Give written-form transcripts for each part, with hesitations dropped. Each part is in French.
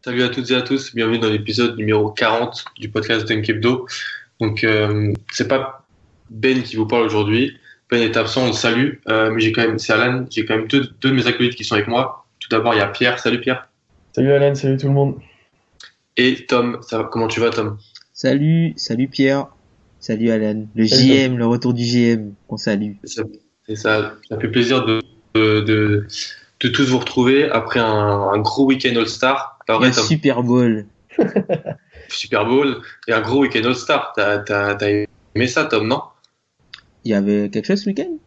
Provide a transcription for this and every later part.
Salut à toutes et à tous, bienvenue dans l'épisode numéro 40 du podcast Dunk Hebdo. Donc, c'est pas Ben qui vous parle aujourd'hui. Ben est absent, on le salue, mais c'est Alan, j'ai quand même deux de mes acolytes qui sont avec moi. Tout d'abord, il y a Pierre. Salut Pierre. Salut Alan, salut tout le monde. Et Tom, comment tu vas Tom? Salut Pierre, salut Alan, le Salut, JM, le retour du GM, on salue. Ça fait plaisir de tous vous retrouver après un gros week-end All-Star. Pas vrai, Un Tom? Super Bowl. Super Bowl et un gros week-end All-Star. T'as aimé ça, Tom, non? Il y avait quelque chose ce week-end?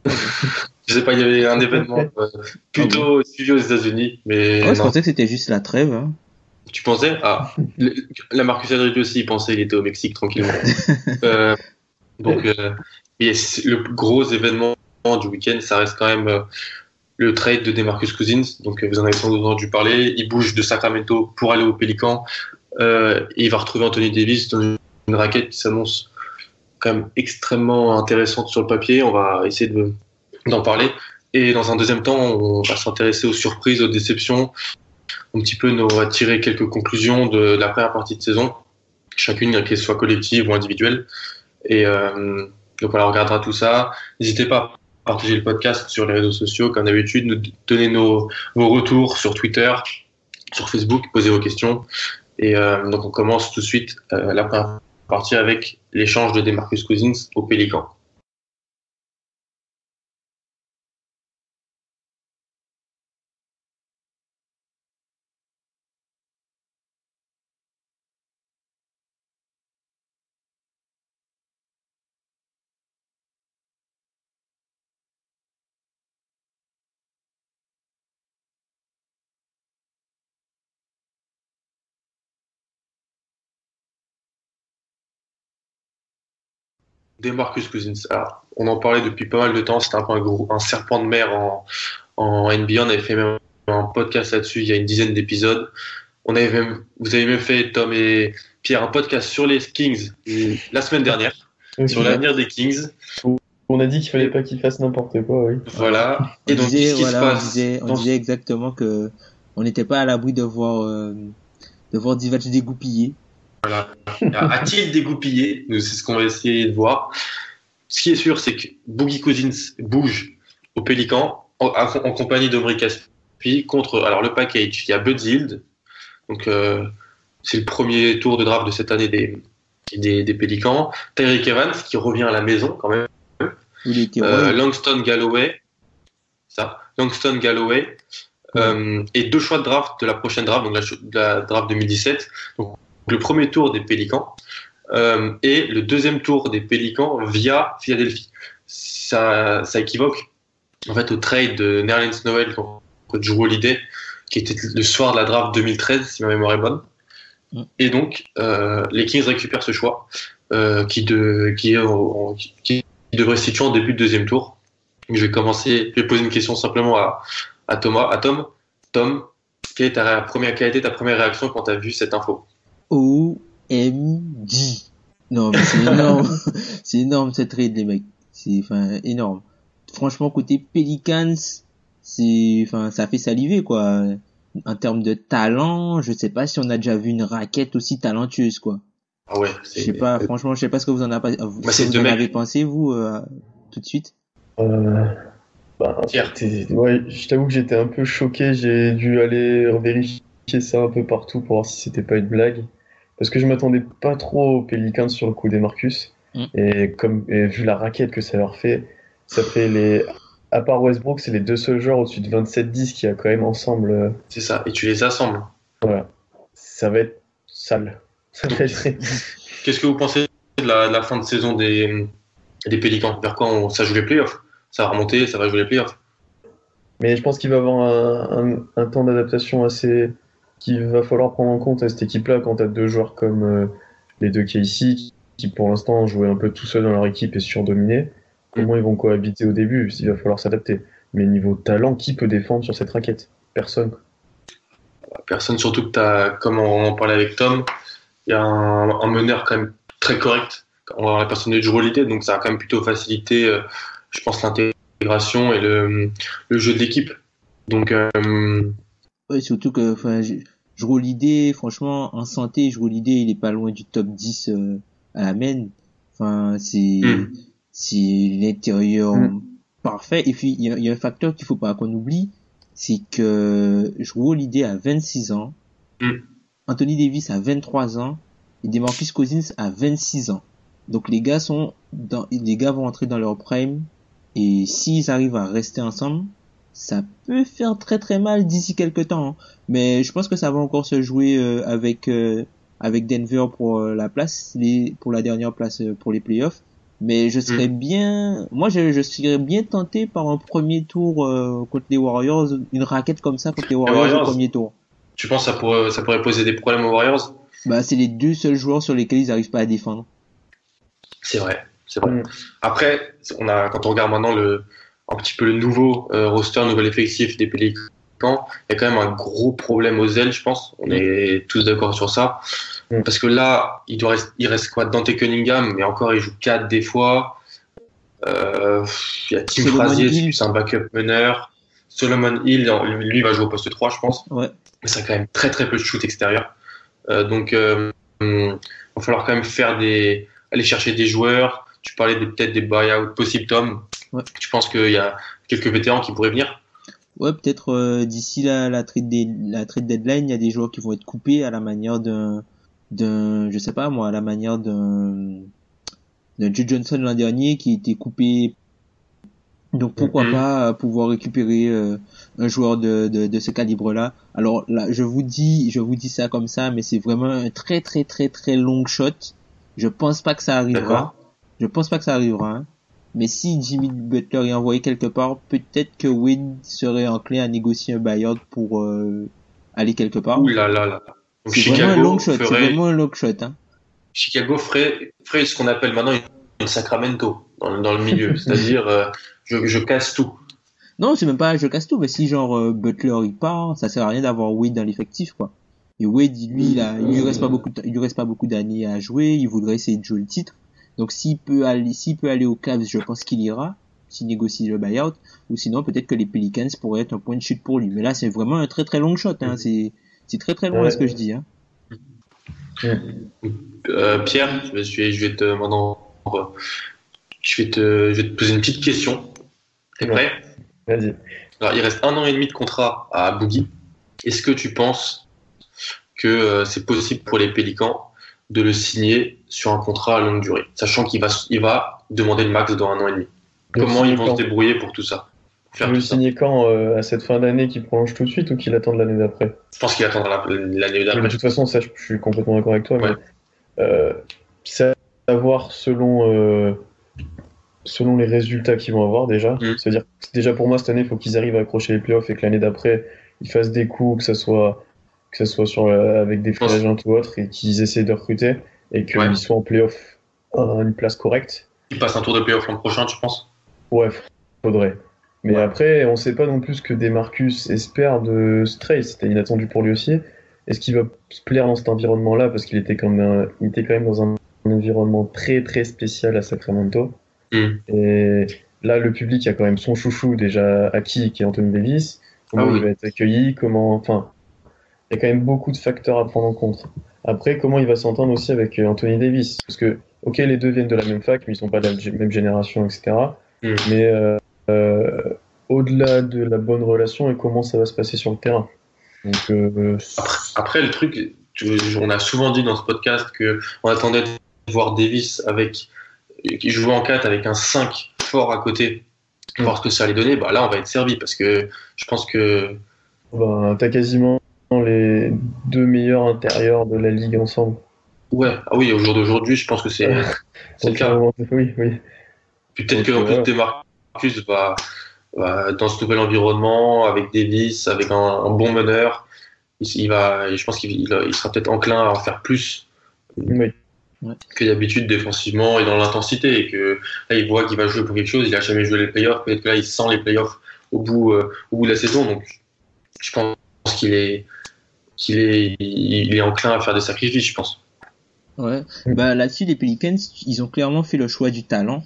Je sais pas, il y avait un événement plutôt suivi aux États-Unis, mais Je non. pensais que c'était juste la trêve. Hein. Tu pensais? La Marcus Aldridge aussi, il pensait, il était au Mexique tranquillement. Euh, donc, le gros événement du week-end, ça reste quand même le trade de DeMarcus Cousins. Donc, vous en avez sans doute entendu parler. Il bouge de Sacramento pour aller au Pélican. Et il va retrouver Anthony Davis dans une raquette qui s'annonce quand même extrêmement intéressante sur le papier. On va essayer d'en parler. Et dans un deuxième temps, on va s'intéresser aux surprises, aux déceptions. Un petit peu, on va tirer quelques conclusions de la première partie de saison, chacune, qu'elle soit collective ou individuelle. Et donc voilà, on regardera tout ça. N'hésitez pas à partager le podcast sur les réseaux sociaux, comme d'habitude, nous donner vos retours sur Twitter, sur Facebook, poser vos questions. Et donc on commence tout de suite la première partie avec l'échange de DeMarcus Cousins au Pélican. DeMarcus Cousins. Alors, on en parlait depuis pas mal de temps. C'était un peu un serpent de mer en NBA. On avait fait même un podcast là-dessus il y a une dizaine d'épisodes. Vous avez même fait, Tom et Pierre, un podcast sur les Kings la semaine dernière, sur l'avenir des Kings. On a dit qu'il fallait pas qu'ils fassent n'importe quoi, oui. Voilà. Et donc, qu'est-ce qui se passe on disait exactement que on n'était pas à l'abri de voir Divac dégoupiller. Voilà. A-t-il dégoupillé? C'est ce qu'on va essayer de voir. Ce qui est sûr, c'est que Boogie Cousins bouge au Pélican en compagnie d'Omri Caspi contre le package. Il y a Bud Hield, donc c'est le premier tour de draft de cette année des Pélicans. Tyreke Evans qui revient à la maison quand même. Langston Galloway, et deux choix de draft de la prochaine draft, donc la draft 2017. Donc le premier tour des Pélicans et le deuxième tour des Pélicans via Philadelphie. Ça équivoque en fait au trade de Nerlens Noel contre Jrue Holiday, qui était le soir de la draft 2013, si ma mémoire est bonne. Et donc les Kings récupèrent ce choix qui devrait se situer en début de deuxième tour. Je vais poser une question simplement à Thomas. À Tom, quelle est ta première réaction quand tu as vu cette info? OMG. Non, mais c'est énorme. C'est énorme cette trade, les mecs. C'est énorme. Franchement, côté Pelicans, ça fait saliver, quoi. En termes de talent, je sais pas si on a déjà vu une raquette aussi talentueuse, quoi. Ah ouais. Je sais pas ce que vous en avez pensé, vous, tout de suite. Pierre. Ouais, je t'avoue que j'étais un peu choqué. J'ai dû aller vérifier ça un peu partout pour voir si c'était pas une blague. Parce que je m'attendais pas trop aux Pelicans sur le coup des Marcus. Et vu la raquette que ça leur fait, à part Westbrook, c'est les deux seuls joueurs au-dessus de 27-10 qui a quand même ensemble. C'est ça, et tu les assembles. Voilà. Ça va être sale. Qu'est-ce que vous pensez de la fin de saison des Pélicans? Vers quand ça joue les playoffs? Ça va remonter, ça va jouer les playoffs. Mais je pense qu'il va y avoir un temps d'adaptation qu'il va falloir prendre en compte à cette équipe-là quand tu as deux joueurs comme les deux Casey qui pour l'instant jouaient un peu tout seuls dans leur équipe et surdominaient. Comment ils vont cohabiter au début? Il va falloir s'adapter. Mais niveau talent, qui peut défendre sur cette raquette? Personne. Personne, surtout que comme on en parlait avec Tom, il y a un meneur quand même très correct. On va avoir la personne de Jrue Holiday, donc ça a quand même plutôt facilité, je pense, l'intégration et le jeu de l'équipe. Donc Ouais, surtout que Jrue Holiday, franchement, en santé, Jrue Holiday, il est pas loin du top 10 à la main. Enfin, c'est l'intérieur parfait. Et puis, il y a un facteur qu'il faut pas qu'on oublie, c'est que Jrue Holiday a 26 ans, Anthony Davis a 23 ans, et DeMarcus Cousins a 26 ans. Donc les gars vont entrer dans leur prime, et s'ils arrivent à rester ensemble, ça peut faire très très mal d'ici quelques temps, hein. Mais je pense que ça va encore se jouer avec Denver pour pour la dernière place pour les playoffs. Mais je serais je serais bien tenté par un premier tour contre les Warriors, une raquette comme ça contre les Warriors au premier tour. Tu penses que ça pourrait poser des problèmes aux Warriors? Bah, c'est les deux seuls joueurs sur lesquels ils n'arrivent pas à défendre. C'est vrai. Après, quand on regarde maintenant un petit peu le nouveau roster, nouvel effectif des Pelicans, il y a quand même un gros problème aux ailes, je pense. On est tous d'accord sur ça. Parce que là, il reste quoi? Dante Cunningham, mais encore, il joue 4 des fois. Il y a Tim Frazier, c'est un backup meneur. Solomon Hill, lui, il va jouer au poste 3, je pense. Ouais. Mais ça a quand même très très peu de shoot extérieur. Donc, il va falloir quand même aller chercher des joueurs. Tu parlais peut-être des buyouts possibles, Tom. Ouais. Tu penses qu'il y a quelques vétérans qui pourraient venir? Ouais, peut-être d'ici la trade deadline, il y a des joueurs qui vont être coupés à la manière je sais pas moi, à la manière d'un Joe Johnson l'an dernier qui était coupé. Donc pourquoi pas pouvoir récupérer un joueur de ce calibre-là. Alors là, je vous dis ça comme ça, mais c'est vraiment un très très très très long shot. Je pense pas que ça arrivera. Hein. Mais si Jimmy Butler est envoyé quelque part, peut-être que Wade serait enclin à négocier un buyout pour aller quelque part. Ouh là là là. Donc c'est vraiment un long shot. Hein. Chicago ferait ce qu'on appelle maintenant une Sacramento dans le milieu, c'est-à-dire je casse tout. Non, c'est même pas je casse tout, mais si genre Butler il part, ça sert à rien d'avoir Wade dans l'effectif quoi. Et Wade lui il lui reste pas beaucoup d'années à jouer, il voudrait essayer de jouer le titre. Donc s'il peut aller aux Cavs, je pense qu'il ira, s'il négocie le buyout, ou sinon peut-être que les Pelicans pourraient être un point de chute pour lui. Mais là c'est vraiment un très très long shot, hein. C'est très très loin ce que je dis, hein. Pierre, je vais te poser une petite question. T'es prêt? Vas-y. Alors, il reste 1 an et demi de contrat à Boogie. Est-ce que tu penses que c'est possible pour les Pélicans de le signer sur un contrat à longue durée, sachant qu'il va demander le max dans 1 an et demi? Comment ils vont se débrouiller pour tout ça? Tu veux le signer quand? À cette fin d'année qu'il prolonge tout de suite ou qu'il attende l'année d'après? Je pense qu'il attendra l'année d'après. De toute façon, ça, je suis complètement d'accord avec toi. Ouais. Mais, savoir selon les résultats qu'ils vont avoir déjà. C'est-à-dire que déjà pour moi, cette année, il faut qu'ils arrivent à accrocher les playoffs et que l'année d'après, ils fassent des coups, que ça soit avec des free agents ou autres, et qu'ils essaient de recruter et qu'ils soient en playoff à une place correcte. Ils passent un tour de playoff l'an prochain, tu penses? Ouais, faudrait. Mais après, on sait pas non plus ce que DeMarcus espère de Stray. C'était inattendu pour lui aussi. Est-ce qu'il va se plaire dans cet environnement-là? Parce qu'il était quand même dans un environnement très très spécial à Sacramento. Et là, le public a quand même son chouchou déjà acquis, qui est Anthony Davis. Comment il va être accueilli? Enfin, il y a quand même beaucoup de facteurs à prendre en compte. Après, comment il va s'entendre aussi avec Anthony Davis? Parce que, ok, les deux viennent de la même fac, mais ils sont pas de la même génération, etc. Mais au-delà de la bonne relation, et comment ça va se passer sur le terrain. Donc, après, le truc, on a souvent dit dans ce podcast qu'on attendait de voir Davis qui jouait en 4 avec un 5 fort à côté, voir ce que ça allait donner. Bah, là, on va être servi parce que je pense que. T'as quasiment les deux meilleurs intérieurs de la ligue ensemble. Ouais, au jour d'aujourd'hui, je pense que c'est le cas. Oui. Puis peut-être que DeMarcus va dans ce nouvel environnement, avec Davis, avec un bon meneur, je pense qu'il sera peut-être enclin à en faire plus que d'habitude défensivement et dans l'intensité, et que là il voit qu'il va jouer pour quelque chose. Il a jamais joué les playoffs, peut-être que là il sent les playoffs au bout de la saison, donc je pense qu'il est enclin à faire des sacrifices, je pense. Ouais. Là-dessus, les Pelicans, ils ont clairement fait le choix du talent.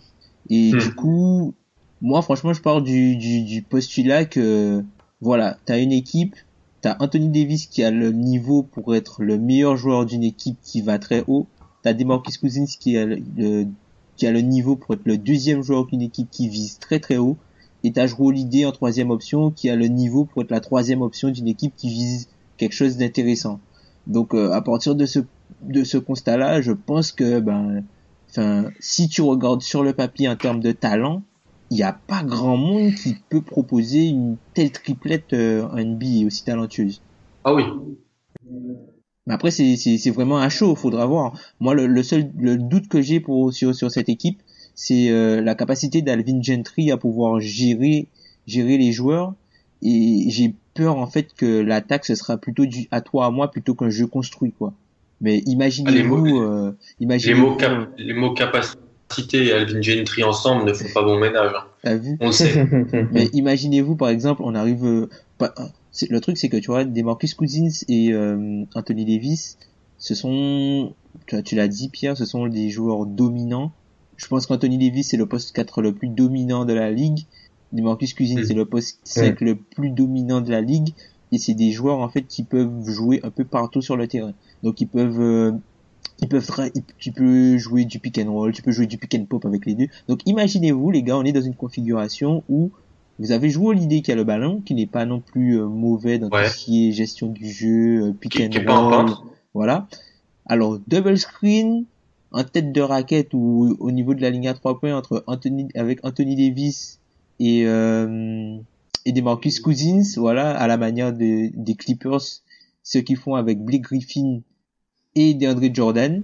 Et du coup, moi, franchement, je pars du postulat que, voilà, t'as une équipe, T'as Anthony Davis qui a le niveau pour être le meilleur joueur d'une équipe qui va très haut. T'as DeMarcus Cousins qui a le niveau pour être le deuxième joueur d'une équipe qui vise très très haut. Et t'as Jrue Holiday en troisième option qui a le niveau pour être la troisième option d'une équipe qui vise quelque chose d'intéressant. Donc à partir de ce constat-là, je pense que si tu regardes sur le papier en termes de talent, il n'y a pas grand monde qui peut proposer une telle triplette en NBA aussi talentueuse. Ah oui. Mais après c'est vraiment un show, faudra voir. Moi le doute que j'ai sur cette équipe, c'est la capacité d'Alvin Gentry à pouvoir gérer les joueurs, et j'ai peur en fait que l'attaque ce sera plutôt à toi à moi plutôt qu'un jeu construit quoi. Mais imaginez-vous les mots capacité et Alvin Gentry ensemble ne font pas bon ménage. T'as vu? On le sait. Mais imaginez-vous par exemple, on arrive le truc c'est que tu vois DeMarcus Cousins et Anthony Davis, ce sont tu l'as dit Pierre, ce sont des joueurs dominants. Je pense qu'Anthony Davis c'est le poste 4 le plus dominant de la ligue. DeMarcus Cousins c'est le poste 5 le plus dominant de la ligue, et c'est des joueurs en fait qui peuvent jouer un peu partout sur le terrain. Donc tu peux jouer du pick and roll, tu peux jouer du pick and pop avec les deux. Donc imaginez-vous les gars, on est dans une configuration où vous avez Jrue Holiday qui a le ballon, qui n'est pas non plus mauvais dans tout ce qui est gestion du jeu, pick and roll. Voilà. Alors double screen en tête de raquette ou au niveau de la ligne à 3 points avec Anthony Davis et DeMarcus Cousins, voilà, à la manière des Clippers, ce qu'ils font avec Blake Griffin et DeAndre Jordan.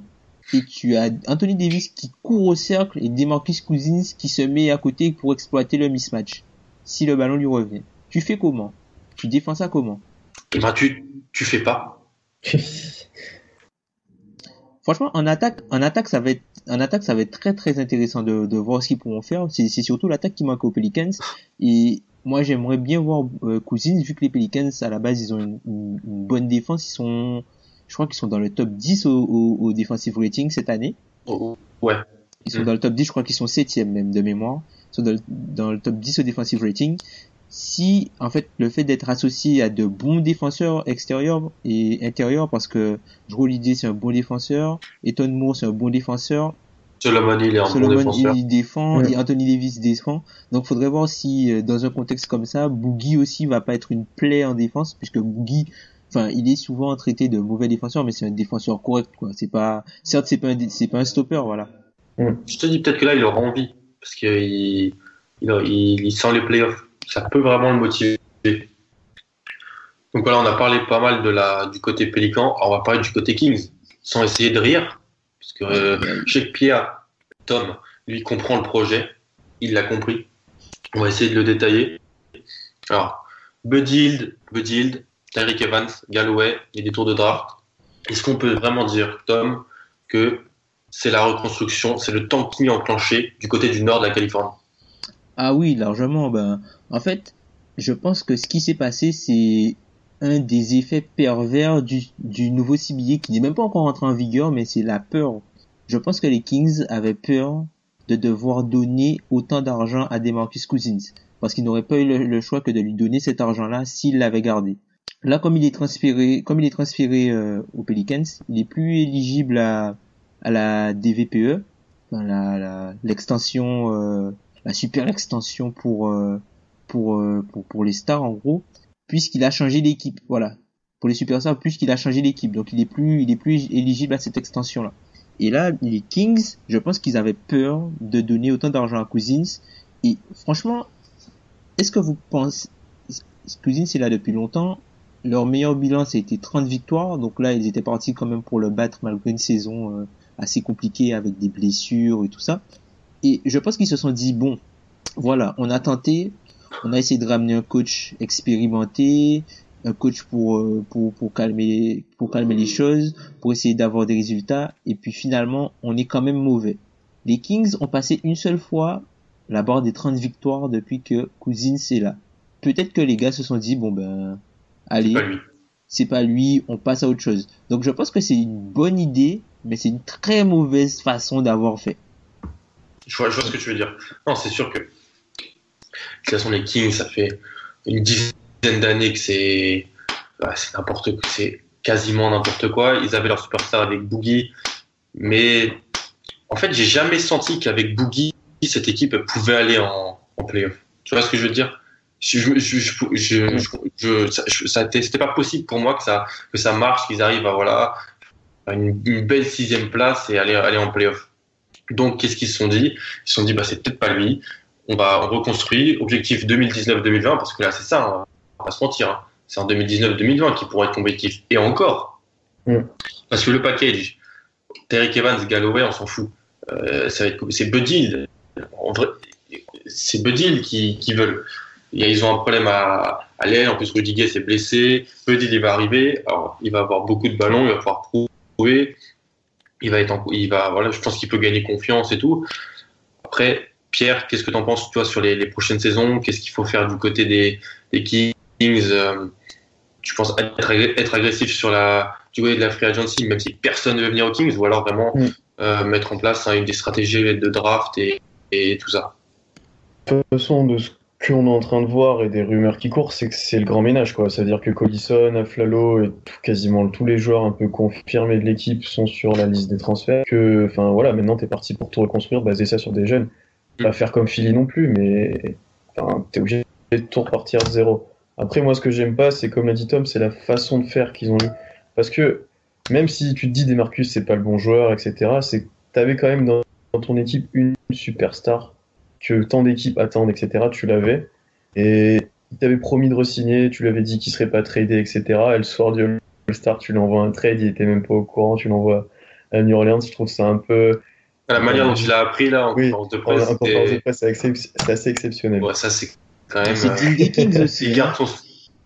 Et tu as Anthony Davis qui court au cercle et DeMarcus Cousins qui se met à côté pour exploiter le mismatch si le ballon lui revient. Tu fais comment? Tu défends ça comment? Tu fais pas. Franchement, en attaque, ça va être très très intéressant de voir ce qu'ils pourront faire. C'est surtout l'attaque qui manque aux Pelicans. Et moi, j'aimerais bien voir Cousins, vu que les Pelicans à la base ils ont une bonne défense. Je crois qu'ils sont dans le top 10 au defensive rating cette année. Ouais. Ils sont dans le top 10, je crois qu'ils sont 7e même de mémoire. Ils sont dans le top 10 au defensive rating. Si, en fait, le fait d'être associé à de bons défenseurs extérieurs et intérieurs, parce que Jrue Holiday c'est un bon défenseur, Eton Moore c'est un bon défenseur, Solomon Hill est un bon défenseur. Il défend, et Anthony Davis défend. Donc faudrait voir si, dans un contexte comme ça, Boogie aussi va pas être une plaie en défense, puisque Boogie, il est souvent traité de mauvais défenseur, mais c'est un défenseur correct, quoi. Certes, c'est pas un stopper, voilà. Je te dis peut-être que là, il aura envie, parce qu'il sent les playoffs. Ça peut vraiment le motiver. Donc voilà, on a parlé pas mal du côté Pélican. Alors on va parler du côté Kings, sans essayer de rire, parce que je sais que Pierre, Tom, lui comprend le projet, il l'a compris. On va essayer de le détailler. Alors, Buddy Hield, Tyreke Evans, Galloway, et des tours de draft. Est-ce qu'on peut vraiment dire, Tom, que c'est la reconstruction, c'est le tanking enclenché du côté du nord de la Californie? Ah oui, largement. En fait, je pense que ce qui s'est passé, c'est un des effets pervers du nouveau CBA qui n'est même pas encore entré en vigueur, mais c'est la peur. Je pense que les Kings avaient peur de devoir donner autant d'argent à DeMarcus Cousins, parce qu'ils n'auraient pas eu le choix que de lui donner cet argent-là s'ils l'avaient gardé. Là, comme il est transféré aux Pelicans, il est plus éligible à la DVPE, l'extension, la super extension pour les stars en gros, puisqu'il a changé d'équipe. Voilà, pour les superstars, puisqu'il a changé d'équipe, donc il est plus éligible à cette extension là. Et là, les Kings, je pense qu'ils avaient peur de donner autant d'argent à Cousins. Et franchement, est-ce que vous pensez, Cousins est là depuis longtemps, leur meilleur bilan c'était 30 victoires, donc là ils étaient partis quand même pour le battre malgré une saison assez compliquée avec des blessures et tout ça. Et je pense qu'ils se sont dit, bon, voilà, on a tenté, on a essayé de ramener un coach expérimenté, un coach pour calmer les choses, pour essayer d'avoir des résultats, et puis finalement, on est quand même mauvais. Les Kings ont passé une seule fois la barre des 30 victoires depuis que Cousins est là. Peut-être que les gars se sont dit, bon allez, c'est pas lui, on passe à autre chose. Donc je pense que c'est une bonne idée, mais c'est une très mauvaise façon d'avoir fait. Je vois ce que tu veux dire. Non, c'est sûr que de toute façon les Kings, ça fait une dizaine d'années que c'est c'est quasiment n'importe quoi. Ils avaient leur superstar avec Boogie, mais en fait, j'ai jamais senti qu'avec Boogie, cette équipe pouvait aller en playoff. Tu vois ce que je veux dire? C'était pas possible pour moi que ça marche, qu'ils arrivent à une belle 6e place et aller en playoff. Donc, qu'est-ce qu'ils se sont dit? Ils se sont dit, c'est peut-être pas lui. On reconstruit. Objectif 2019-2020, parce que là, c'est ça, on va pas se mentir. Hein. C'est en 2019-2020 qui pourrait être compétitif. Et encore. Parce que le package, Tariq Evans, Galloway, on s'en fout. C'est Buddy Hield. En vrai, c'est Buddy Hield qui veulent. Ils ont un problème à l'aile. En plus, Rudy Gay s'est blessé. Buddy Hield, il va arriver. Alors, il va avoir beaucoup de ballons. Il va pouvoir prouver. Je pense qu'il peut gagner confiance et tout. Après, Pierre, qu'est-ce que tu en penses, toi, sur les prochaines saisons? Qu'est-ce qu'il faut faire du côté des Kings? Tu penses être agressif du côté de la free agency, même si personne ne veut venir aux Kings, ou alors vraiment mettre en place des stratégies de draft et tout ça? De toute façon, de ce qu'on est en train de voir et des rumeurs qui courent, c'est que c'est le grand ménage, quoi. C'est-à-dire que Collison, Afflalo et quasiment tous les joueurs un peu confirmés de l'équipe sont sur la liste des transferts. Maintenant t'es parti pour tout reconstruire, baser ça sur des jeunes. Pas faire comme Philly non plus, mais t'es obligé de tout repartir de zéro. Après, moi, ce que j'aime pas, c'est comme l'a dit Tom, c'est la façon de faire qu'ils ont eu. Parce que même si tu te dis DeMarcus, c'est pas le bon joueur, etc., c'est que t'avais quand même dans ton équipe une superstar que tant d'équipes attendent, etc. Tu l'avais. Et il t'avait promis de re-signer, tu lui avais dit qu'il serait pas tradé, etc. Et le soir du All-Star, tu lui envoies un trade, il était même pas au courant, tu l'envoies à New Orleans. Je trouve ça un peu... La manière dont tu l'as appris là en conférence de presse, c'est assez exceptionnel. Ouais, ça c'est quand même. C'est digne des Kings aussi. Il garde son.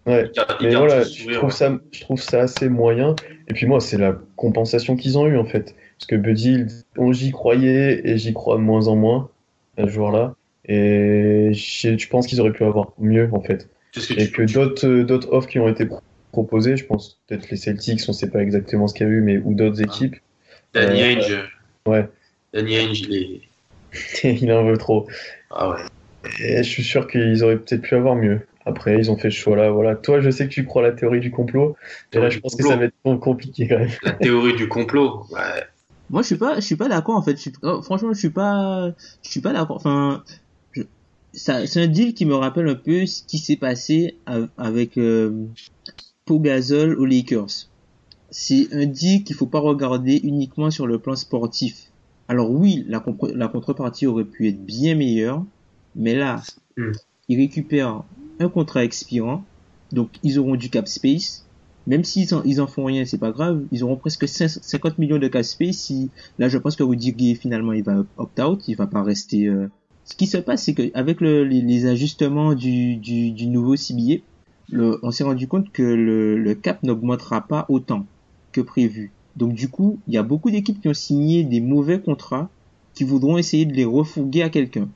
Ouais. Il garde son sourire, je trouve ça assez moyen. Et puis moi, c'est la compensation qu'ils ont eue en fait. Parce que Buddy Hield, j'y croyais et j'y crois de moins en moins à ce joueur-là. Et je pense qu'ils auraient pu avoir mieux en fait. D'autres offres qui ont été proposées, je pense peut-être les Celtics, on sait pas exactement ce qu'il y a eu, mais ou d'autres équipes. Danny Ainge. Ouais. Danny Ainge, il en veut trop. Ah ouais. Et je suis sûr qu'ils auraient peut-être pu avoir mieux. Après, ils ont fait ce choix-là. Voilà. Toi, je sais que tu crois à la théorie du complot. Et là, je pense que ça va être compliqué quand même. La théorie du complot. Ouais. Moi, je suis pas d'accord en fait. Franchement, je suis pas d'accord. Enfin, c'est un deal qui me rappelle un peu ce qui s'est passé avec Pau Gasol aux Lakers. C'est un deal qu'il faut pas regarder uniquement sur le plan sportif. Alors oui, la contrepartie aurait pu être bien meilleure, mais là, ils récupèrent un contrat expirant, donc ils auront du cap space. Même s'ils en font rien, c'est pas grave. Ils auront presque 50 millions de cap space. Là, je pense que Rudy Gay, finalement, il va opt-out, il va pas rester. Ce qui se passe, c'est que avec les ajustements du nouveau CBA, on s'est rendu compte que le cap n'augmentera pas autant que prévu. Donc du coup, il y a beaucoup d'équipes qui ont signé des mauvais contrats, qui voudront essayer de les refourguer à quelqu'un.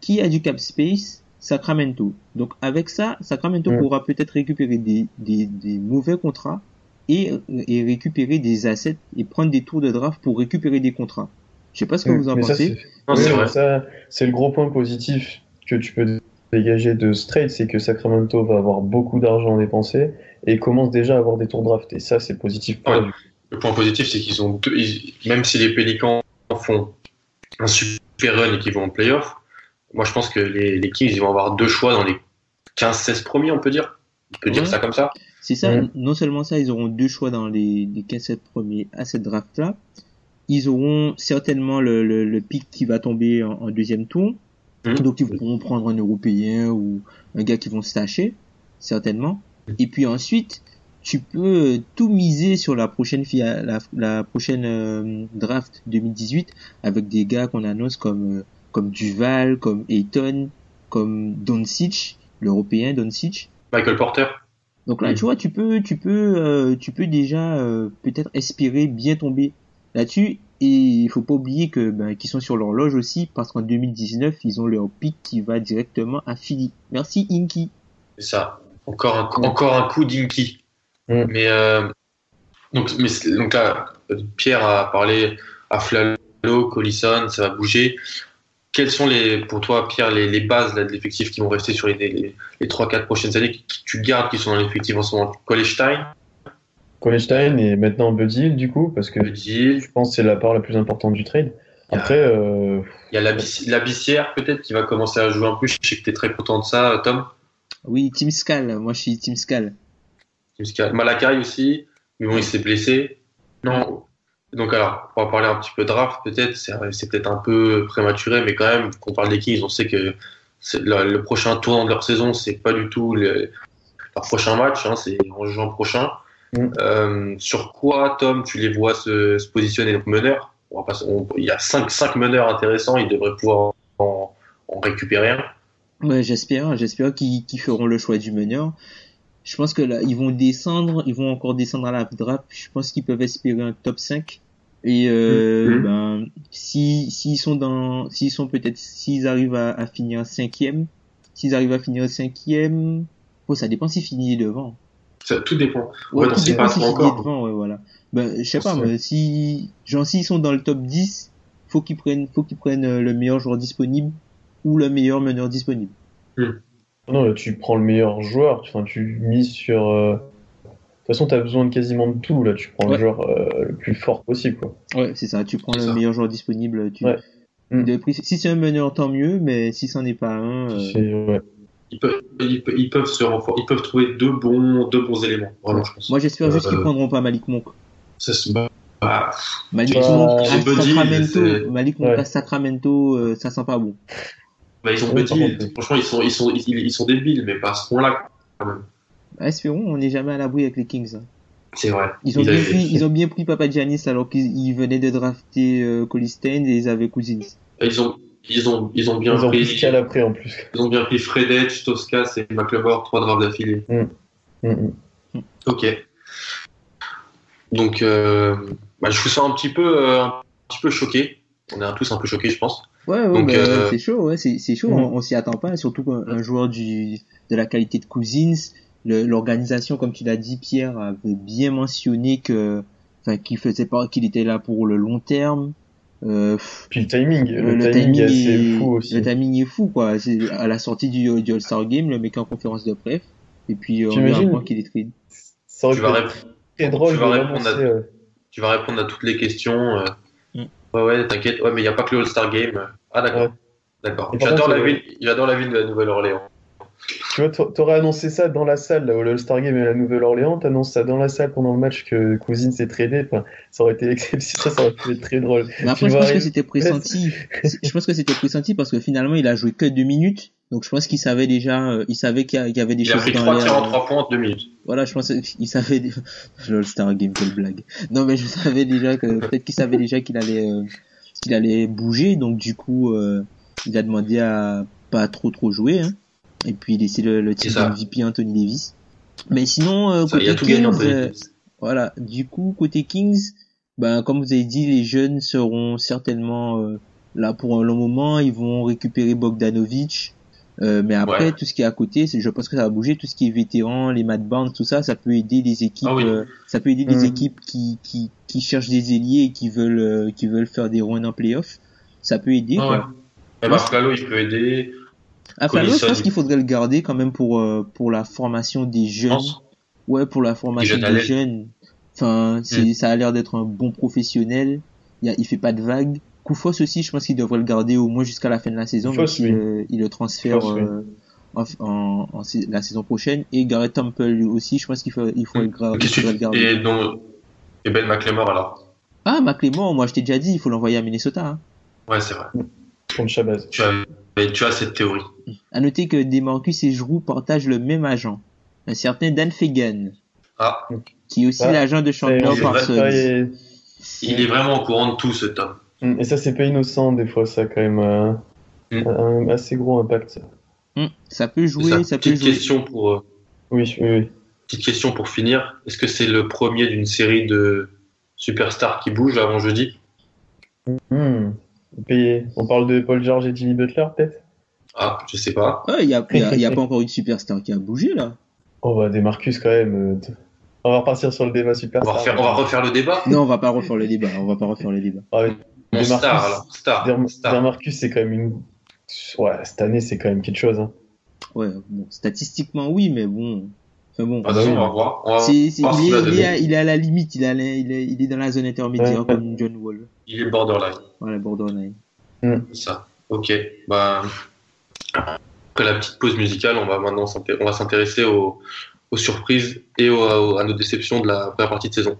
Qui a du cap space? Sacramento. Donc avec ça, Sacramento pourra peut-être récupérer des mauvais contrats et récupérer des assets et prendre des tours de draft pour récupérer des contrats. Je sais pas ce que vous en pensez. C'est vrai. Ça, c'est le gros point positif que tu peux dégager de ce trade, c'est que Sacramento va avoir beaucoup d'argent à dépenser et commence déjà à avoir des tours draft. Et ça, c'est positif pour eux. Le point positif, c'est qu'ils ont même si les Pélicans font un super run et qu'ils vont en playoff, moi je pense que les Kings ils vont avoir 2 choix dans les 15-16 premiers, on peut dire. On peut dire ça comme ça. C'est ça. Non seulement ça, ils auront 2 choix dans les 15-16 premiers à cette draft-là. Ils auront certainement le pick qui va tomber en deuxième tour. Donc ils pourront prendre un Européen ou un gars qui vont se tâcher, certainement. Et puis ensuite, tu peux tout miser sur la prochaine draft 2018 avec des gars qu'on annonce comme Duval, comme Ayton, comme Doncic, l'Européen Doncic. Michael Porter. Donc là, tu vois, tu peux déjà peut-être espérer bien tomber là-dessus. Et il faut pas oublier qu'ils sont sur l'horloge aussi, parce qu'en 2019, ils ont leur pick qui va directement à Philly. Merci Inky. C'est ça. Encore un coup d'Inky. Mais donc là, Pierre a parlé à Flalo, Collison, ça va bouger. Quelles sont pour toi, Pierre, les bases là, de l'effectif qui vont rester sur les 3-4 prochaines années, que tu gardes, qui sont dans l'effectif en ce moment? Cole Stein, Colestein et maintenant Buddy Hield, du coup, parce que Le deal. je pense que c'est la part la plus importante du trade. Il y a- Après, Il y a la Bissière peut-être qui va commencer à jouer un peu. Je sais que tu es très content de ça, Tom. Oui, Team Scal, moi je suis Team Scal. Malakai aussi, mais bon, il s'est blessé. Non. Donc alors, on va parler un petit peu draft peut-être. C'est peut-être un peu prématuré, mais quand même, qu'on parle des Kings, on sait que le prochain tournant de leur saison, c'est pas du tout leur prochain match, hein, c'est en juin prochain. Sur quoi, Tom, tu les vois se positionner? Donc meneur, il y a cinq meneurs intéressants, ils devraient pouvoir en récupérer un. Ouais, j'espère qu'ils feront le choix du meneur. Je pense que là, ils vont encore descendre à la draft. Je pense qu'ils peuvent espérer un top 5. Et ben, s'ils arrivent à finir cinquième, bon, ça dépend s'ils finissent devant. Tout dépend. Ouais, Ouais, tout c'est dépend pas s'ils trop finissent encore. devant, ouais, voilà. Ben, je sais pas, C'est- mais s'ils sont dans le top 10, faut qu'ils prennent le meilleur joueur disponible ou le meilleur meneur disponible. non, là, tu prends le meilleur joueur, enfin, tu mises sur. De toute façon, tu as besoin de quasiment de tout. Là, tu prends le Ouais. joueur le plus fort possible, quoi. Ouais, c'est ça. Tu prends C'est le ça. meilleur joueur disponible. Ouais. Si c'est un meneur, tant mieux, mais si c'en est pas un, Ouais. Ils peuvent trouver deux bons éléments, vraiment, je pense. moi j'espère juste qu'ils Euh, prendront pas Malik Monk. Ça se bat. Bah, Malik Bah, Monk ils à ont Buddy, Sacramento, Ouais. ça sent pas bon. ils ont Ouais, Buddy. par contre, oui. Franchement, ils sont débiles, mais pas à ce point-là, quand même. Espérons, on n'est jamais à l'abri avec les Kings, hein. C'est vrai. Ils ont bien pris Papagiannis alors qu'ils venaient de drafter Colisten et ils avaient Cousins. Ils ont bien Ils ont pris. pris Scal après, en plus. Ils ont bien pris Fredette, Toscas et McLemore, 3 drafts d'affilée. Ok. Donc, je vous sens un petit peu choqué. On est tous un peu choqués, je pense. Ouais, Donc, c'est chaud, ouais, c'est chaud, on s'y attend pas, surtout qu'un joueur de la qualité de Cousins, l'organisation, comme tu l'as dit, Pierre, avait bien mentionné qu'il était là pour le long terme. Puis le timing est assez fou aussi. Le timing est fou, quoi. C'est à la sortie du All-Star Game, le mec en conférence de presse, et puis on lui T'imagines apprend qu'il est trade. Ça aurait tu pu vas, être très drôle tu de vas répondre l'annoncer. tu vas répondre à toutes les questions. Ouais, t'inquiète. Ouais, mais il n'y a pas que le All-Star Game. Ah, d'accord. Ouais. D'accord. Et par contre, J'adore la ville de la Nouvelle-Orléans. Tu vois, t'aurais annoncé ça dans la salle, là, au All-Star Game et à la Nouvelle-Orléans, t'annonces ça dans la salle pendant le match que Cousins s'est tradé, enfin, ça aurait été exceptionnel, ça aurait pu être très drôle. Mais après, je pense que c'était pressenti. Je pense que c'était pressenti parce que finalement, il a joué que 2 minutes. Donc, je pense qu'il savait déjà, il savait qu'il y avait des choses Il a pris dans 3 tirs en l'air. 3 points en 2 minutes. Voilà, je pense qu'il savait, le All-Star Game, quelle blague. Non, mais je savais déjà peut-être qu'il savait déjà qu'il allait bouger. Donc, du coup, il a demandé à pas trop jouer, hein. Et puis, laisser le titre MVP Anthony Davis. Mais sinon, côté Kings, voilà. Du coup, côté Kings, comme vous avez dit, les jeunes seront certainement là pour un long moment. Ils vont récupérer Bogdanovic. Mais après, tout ce qui est à côté, je pense que ça va bouger. Tout ce qui est vétéran, les Matt Barnes, tout ça, ça peut aider les équipes. Ça peut aider les équipes qui cherchent des ailiers et qui veulent faire des runs en playoff. Ça peut aider. Quoi. Ouais. Flalo, il peut aider. Flalo, je pense qu'il faudrait le garder quand même pour la formation des jeunes. Ouais, pour la formation des jeunes. Enfin, ça a l'air d'être un bon professionnel. Il fait pas de vagues. Koufos aussi, je pense qu'il devrait le garder au moins jusqu'à la fin de la saison, même s'il le transfère la saison prochaine. Et Garrett Temple aussi, je pense qu'il faut le garder. Et Ben McLemore alors? Ah, McLemore, moi je t'ai déjà dit, il faut l'envoyer à Minnesota. Hein. Ouais, c'est vrai. Contre Shabazz. Tu as cette théorie. À noter que DeMarcus et Giroux partagent le même agent, un certain Dan Fagan, qui est aussi l'agent de Chandler Parsons. Il est vraiment au courant de tout, ce Tom. Et ça, c'est pas innocent, des fois, ça a quand même un assez gros impact. Ça, ça peut jouer, ça peut jouer. Question pour... Oui. Petite question pour finir. Est-ce que c'est le premier d'une série de superstars qui bougent avant jeudi? On parle de Paul George et Jimmy Butler, peut-être? Ah, je sais pas. Il y a pas encore une superstar qui a bougé, là. Des Marcus, quand même. On va repartir sur le débat superstar. On va refaire le débat? Non, on va pas refaire le débat. Mon star, alors. Star. Marcus, c'est quand même Ouais, cette année, c'est quand même quelque chose. Hein. Ouais, bon, statistiquement, oui, mais bon. Enfin bon. De toute façon, on va voir. On va voir ce qu'il va donner. Il est à la limite, il est dans la zone intermédiaire comme John Wall. Il est borderline. Voilà, borderline. Ça. Ok. Bah, après la petite pause musicale, on va s'intéresser aux surprises et à nos déceptions de la première partie de saison.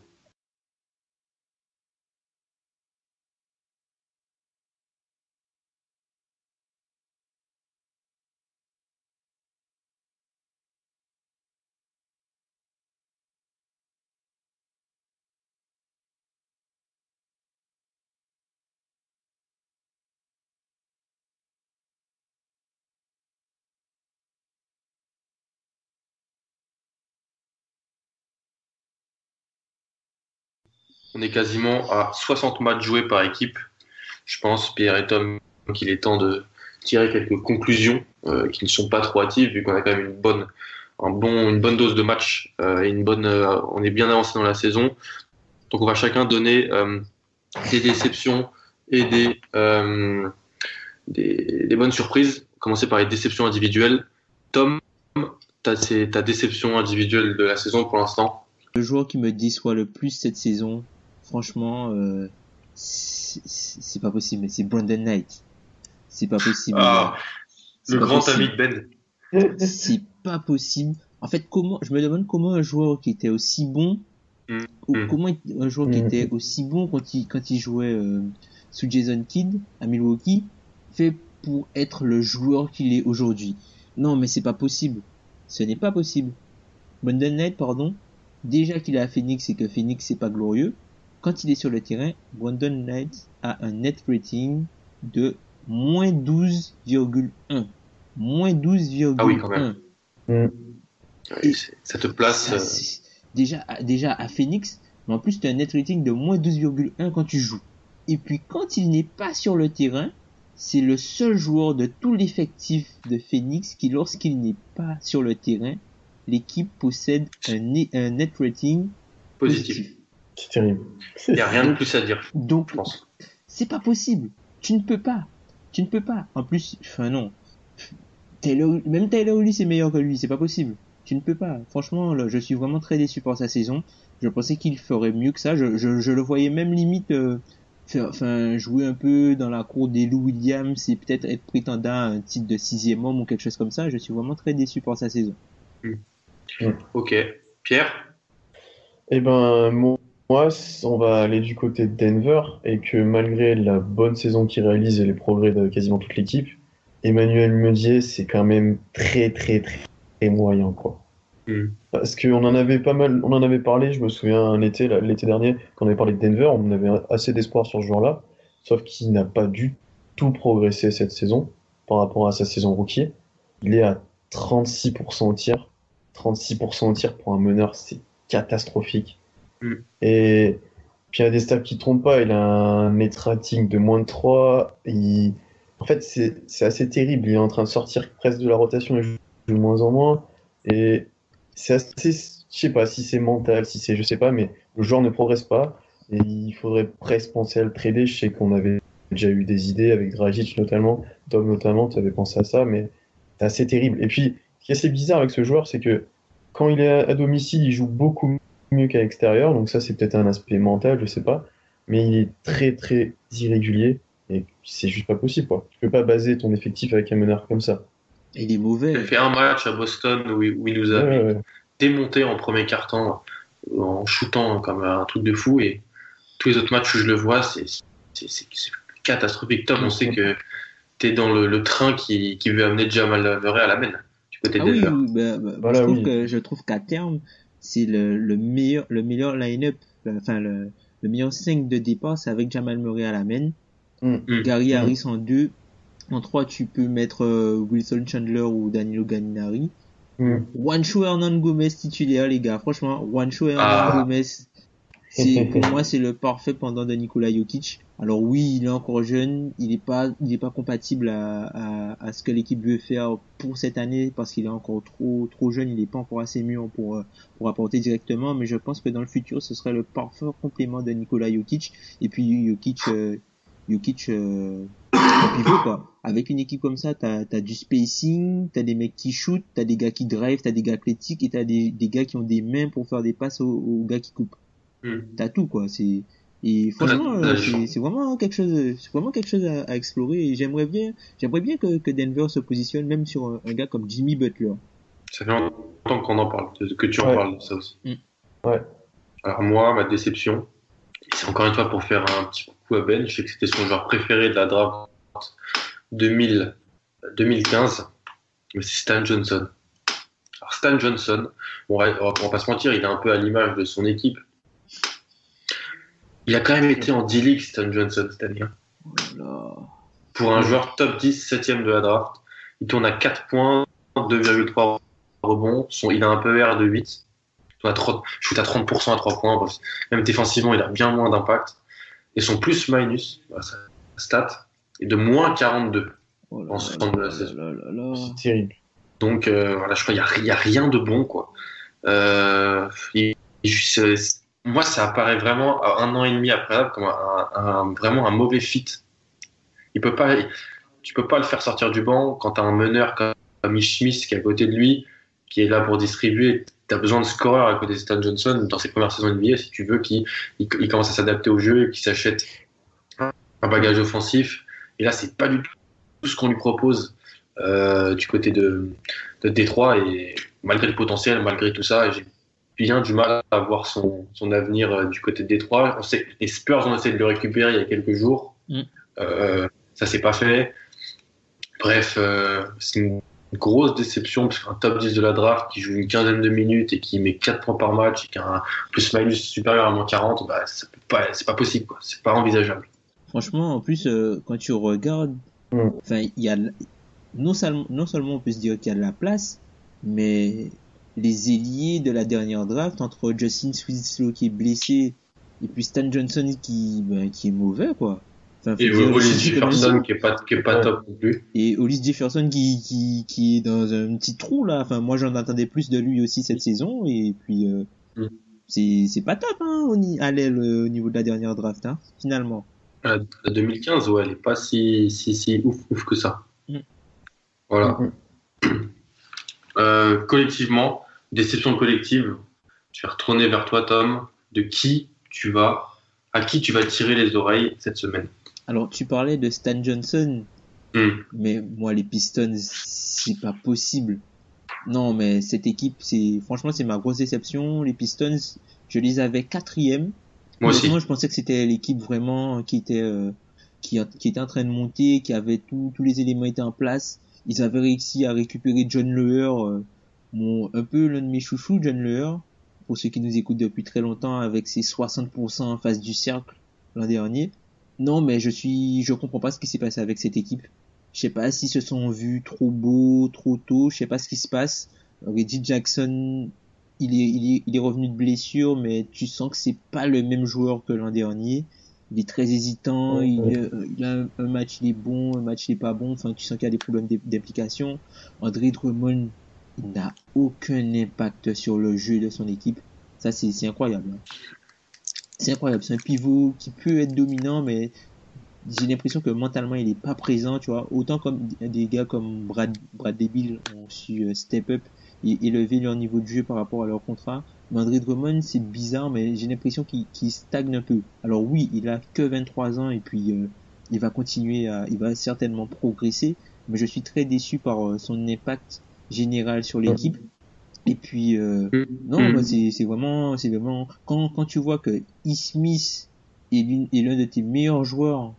On est quasiment à 60 matchs joués par équipe. Je pense, Pierre et Tom, qu'il est temps de tirer quelques conclusions qui ne sont pas trop hâtives, vu qu'on a quand même une bonne dose de matchs et on est bien avancé dans la saison. Donc on va chacun donner des déceptions et des bonnes surprises. Commencer par les déceptions individuelles. Tom, ta déception individuelle de la saison pour l'instant? Le joueur qui me déçoit le plus cette saison, franchement, c'est pas possible, mais c'est Brandon Knight. C'est pas possible. Le grand ami de Ben. C'est pas possible. En fait, je me demande comment un joueur qui était aussi bon, qui était aussi bon quand il jouait sous Jason Kidd à Milwaukee, fait pour être le joueur qu'il est aujourd'hui. Non, mais c'est pas possible. Ce n'est pas possible. Brandon Knight, pardon. Déjà qu'il est à Phoenix et que Phoenix c'est pas glorieux, quand il est sur le terrain, Brandon Knight a un net rating de moins 12,1. Moins 12,1. Ah oui, quand même. Et ça te place... déjà à Phoenix, mais en plus tu as un net rating de moins 12,1 quand tu joues. Et puis quand il n'est pas sur le terrain, c'est le seul joueur de tout l'effectif de Phoenix qui, lorsqu'il n'est pas sur le terrain, l'équipe possède un net rating positif. C'est terrible. Il n'y a rien de plus à dire. Donc, je pense. C'est pas possible. Tu ne peux pas. En plus, non. Même Tyler Ulis est meilleur que lui. C'est pas possible. Tu ne peux pas. Franchement, là, je suis vraiment très déçu par sa saison. Je pensais qu'il ferait mieux que ça. Je le voyais même limite jouer un peu dans la cour des Lou Williams et peut-être être prétendant à un titre de 6e homme ou quelque chose comme ça. Je suis vraiment très déçu par sa saison. Ok. Pierre? Eh ben, moi, on va aller du côté de Denver et que malgré la bonne saison qu'il réalise et les progrès de quasiment toute l'équipe, Emmanuel Mudiay, c'est quand même très, très, très moyen, quoi. Parce qu'on en avait parlé, je me souviens l'été dernier, quand on avait parlé de Denver, on avait assez d'espoir sur ce joueur-là, sauf qu'il n'a pas du tout progressé cette saison par rapport à sa saison rookie. Il est à 36% au tir. 36% au tir pour un meneur, c'est catastrophique. Et puis il y a des stats qui ne trompent pas, il a un net rating de moins de 3. En fait, c'est assez terrible. Il est en train de sortir presque de la rotation et joue de moins en moins. Et c'est assez, je sais pas si c'est mental, je sais pas, mais le joueur ne progresse pas. Et il faudrait presque penser à le trader. Je sais qu'on avait déjà eu des idées avec Dragic notamment, Dom notamment, tu avais pensé à ça, mais c'est assez terrible. Et puis, ce qui est assez bizarre avec ce joueur, c'est que quand il est à domicile, il joue beaucoup mieux qu'à l'extérieur. Donc ça, c'est peut-être un aspect mental, je sais pas. Mais il est très, très irrégulier. Et c'est juste pas possible, quoi. Tu peux pas baser ton effectif avec un meneur comme ça. Et il est mauvais. Il a fait un match à Boston où il nous a démonté en premier quart-temps en shootant comme un truc de fou. Et tous les autres matchs où je le vois, c'est catastrophique. Tom, on sait que t'es dans le train qui veut amener Jamal Murray à la main. Je trouve qu'à terme, c'est le meilleur line-up, le meilleur 5 de départ, c'est avec Jamal Murray à la main. Gary Harris en 2. En 3, tu peux mettre Wilson Chandler ou Danilo Gallinari. Juancho Hernan Gomez titulaire, les gars. Franchement, Juancho Hernan Gomez, pour moi, c'est le parfait pendant de Nikola Jokic. Alors oui, il est encore jeune, il est pas compatible à ce que l'équipe veut faire pour cette année parce qu'il est encore trop jeune, il est pas encore assez mûr pour apporter directement, mais je pense que dans le futur, ce serait le parfait complément de Nikola Jokic. Et puis Jokic en pivot, quoi. Avec une équipe comme ça, t'as du spacing, t'as des mecs qui shootent, t'as des gars qui drive, t'as des gars athlétiques et t'as des gars qui ont des mains pour faire des passes aux gars qui coupent. T'as tout, quoi. Et franchement, c'est vraiment quelque chose à explorer et j'aimerais bien que Denver se positionne même sur un gars comme Jimmy Butler. Ça fait longtemps qu'on en parle, que tu en parles de ça aussi. Ouais. Alors moi, ma déception, c'est encore une fois pour faire un petit coucou à Ben, je sais que c'était son joueur préféré de la draft 2015, mais c'est Stan Johnson. Alors Stan Johnson, on va pas se mentir, il est un peu à l'image de son équipe. Il a quand même été en D-League, Stan Johnson, cette année. Pour un joueur top 10, 7ème de la draft, il tourne à 4 points, 2,3 rebonds, il a un PER de 8. Shoot à 30% à 3 points. Bref. Même défensivement, il a bien moins d'impact. Et son plus-minus, sa stat, est de moins 42 en ce temps de la saison. C'est terrible. Donc, voilà, je crois qu'il n'y a rien de bon, quoi. Moi, ça apparaît vraiment, à 1 an et demi après, comme vraiment un mauvais fit. Tu peux pas le faire sortir du banc quand tu as un meneur comme Ish Smith qui est à côté de lui, qui est là pour distribuer. Tu as besoin de scoreurs à côté de Stan Johnson dans ses premières saisons NBA si tu veux qu'il commence à s'adapter au jeu et qu'il s'achète un bagage offensif. Et là, c'est pas du tout ce qu'on lui propose du côté de Détroit. Et malgré le potentiel, malgré tout ça, j'ai bien du mal à voir son avenir du côté de Détroit. Les Spurs ont essayé de le récupérer il y a quelques jours. Ça s'est pas fait. Bref, c'est une grosse déception parce qu'un top 10 de la draft qui joue une quinzaine de minutes et qui met 4 points par match et qui a un plus-minus supérieur à moins 40, bah, c'est pas possible, quoi. C'est pas envisageable. Franchement, en plus, quand tu regardes, enfin, il y a non seulement on peut se dire qu'il y a de la place, mais les ailiers de la dernière draft entre Justin Winslow qui est blessé et puis Stan Johnson qui est mauvais, quoi. Enfin, et Hollis Jefferson qui est pas top non plus. Et Hollis Jefferson qui est dans un petit trou là. Enfin, moi j'en attendais plus de lui aussi cette saison et puis c'est pas top à l'aile au niveau de la dernière draft finalement. 2015, ouais, elle est pas si ouf que ça. Voilà. Collectivement, déception collective. Je vais retourner vers toi, Tom. À qui tu vas tirer les oreilles cette semaine? Alors, tu parlais de Stan Johnson, mais moi, les Pistons, c'est pas possible. Non, mais cette équipe, franchement, c'est ma grosse déception. Les Pistons, je les avais 4e. Moi aussi. Je pensais que c'était l'équipe vraiment qui était en train de monter, qui avait tous les éléments étaient en place. Ils avaient réussi à récupérer John Leuer, un peu l'un de mes chouchous, John Leuer, pour ceux qui nous écoutent depuis très longtemps, avec ses 60% en face du cercle l'an dernier. Non, mais je comprends pas ce qui s'est passé avec cette équipe. Je sais pas s'ils se sont vus trop beaux, trop tôt, je sais pas ce qui se passe. Reggie Jackson, il est revenu de blessure, mais tu sens que c'est pas le même joueur que l'an dernier. Il est très hésitant, il a un match il est bon, un match il est pas bon, enfin tu sens qu'il y a des problèmes d'implication. Andre Drummond, il n'a aucun impact sur le jeu de son équipe. Ça c'est incroyable. C'est incroyable, c'est un pivot qui peut être dominant, mais j'ai l'impression que mentalement il est pas présent, tu vois. Autant comme des gars comme Brad Bill ont su step up et élever leur niveau de jeu par rapport à leur contrat. Mais Andre Drummond, c'est bizarre, mais j'ai l'impression qu'il stagne un peu. Alors oui, il a que 23 ans et puis il va certainement progresser, mais je suis très déçu par son impact général sur l'équipe. Et puis non, c'est vraiment quand tu vois que Ish Smith est l'un de tes meilleurs joueurs,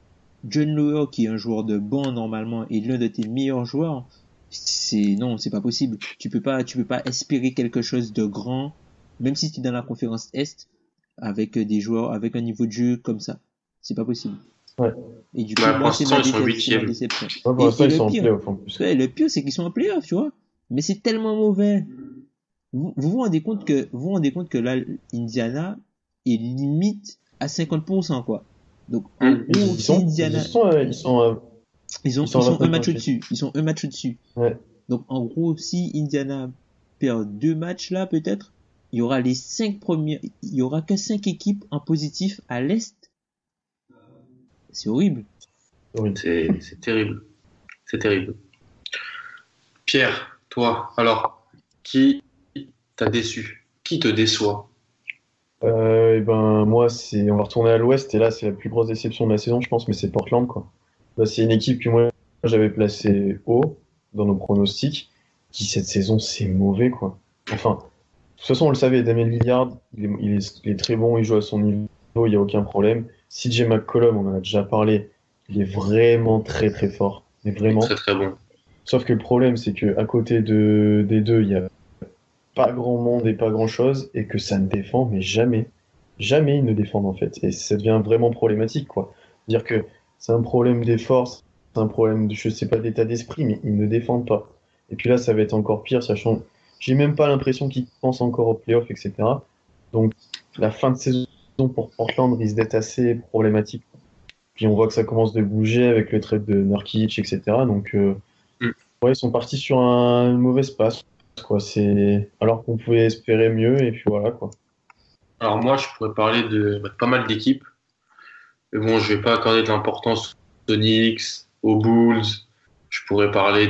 John Leuer qui est un joueur de banc normalement est l'un de tes meilleurs joueurs, c'est pas possible. Tu peux pas espérer quelque chose de grand, même si tu es dans la conférence Est avec des joueurs avec un niveau de jeu comme ça. C'est pas possible. Ouais. Et du coup, moi, c'est ma déception. Ouais, pour l'instant, ils sont en playoff en plus. Ouais, le pire, c'est qu'ils sont en playoff, tu vois. Mais c'est tellement mauvais. Vous vous rendez compte que là, Indiana est limite à 50%, quoi. Donc, en gros, si Indiana. Ils sont un match au-dessus. Ils sont un match au-dessus. Ouais. Donc, en gros, si Indiana perd 2 matchs là, peut-être, il y aura les 5 premières, il y aura que 5 équipes en positif à l'Est. C'est horrible. Oui. C'est terrible. C'est terrible. Pierre, toi, alors, qui t'a déçu? Qui te déçoit? Et ben, moi, on va retourner à l'Ouest, et là, c'est la plus grosse déception de la saison, je pense, mais c'est Portland, quoi. Bah, c'est une équipe que moi, j'avais placée haut dans nos pronostics, qui cette saison, c'est mauvais, quoi. Enfin, de toute façon, on le savait, Damien Lillard, il est très bon, il joue à son niveau, il n'y a aucun problème. CJ McCollum, on en a déjà parlé, il est vraiment très très fort, mais Il est vraiment. très très bon. Sauf que le problème, c'est que à côté des deux, il y a pas grand monde et pas grand chose, et que ça ne défend, mais jamais. Jamais ils ne défendent en fait. Et ça devient vraiment problématique, quoi. Dire que c'est un problème des forces, c'est un problème de, je sais pas, d'état d'esprit, mais ils ne défendent pas. Et puis là, ça va être encore pire, sachant, j'ai même pas l'impression qu'ils pensent encore aux playoffs, etc. Donc, la fin de saison pour Portland risque d'être assez problématique. Puis on voit que ça commence de bouger avec le trade de Nurkic, etc. Donc, Mm. ouais, ils sont partis sur un mauvais passe, quoi. C'est alors qu'on pouvait espérer mieux, et puis voilà, quoi. Alors moi, je pourrais parler de pas mal d'équipes. Mais bon, je vais pas accorder de l'importance aux Knicks, aux Bulls. Je pourrais parler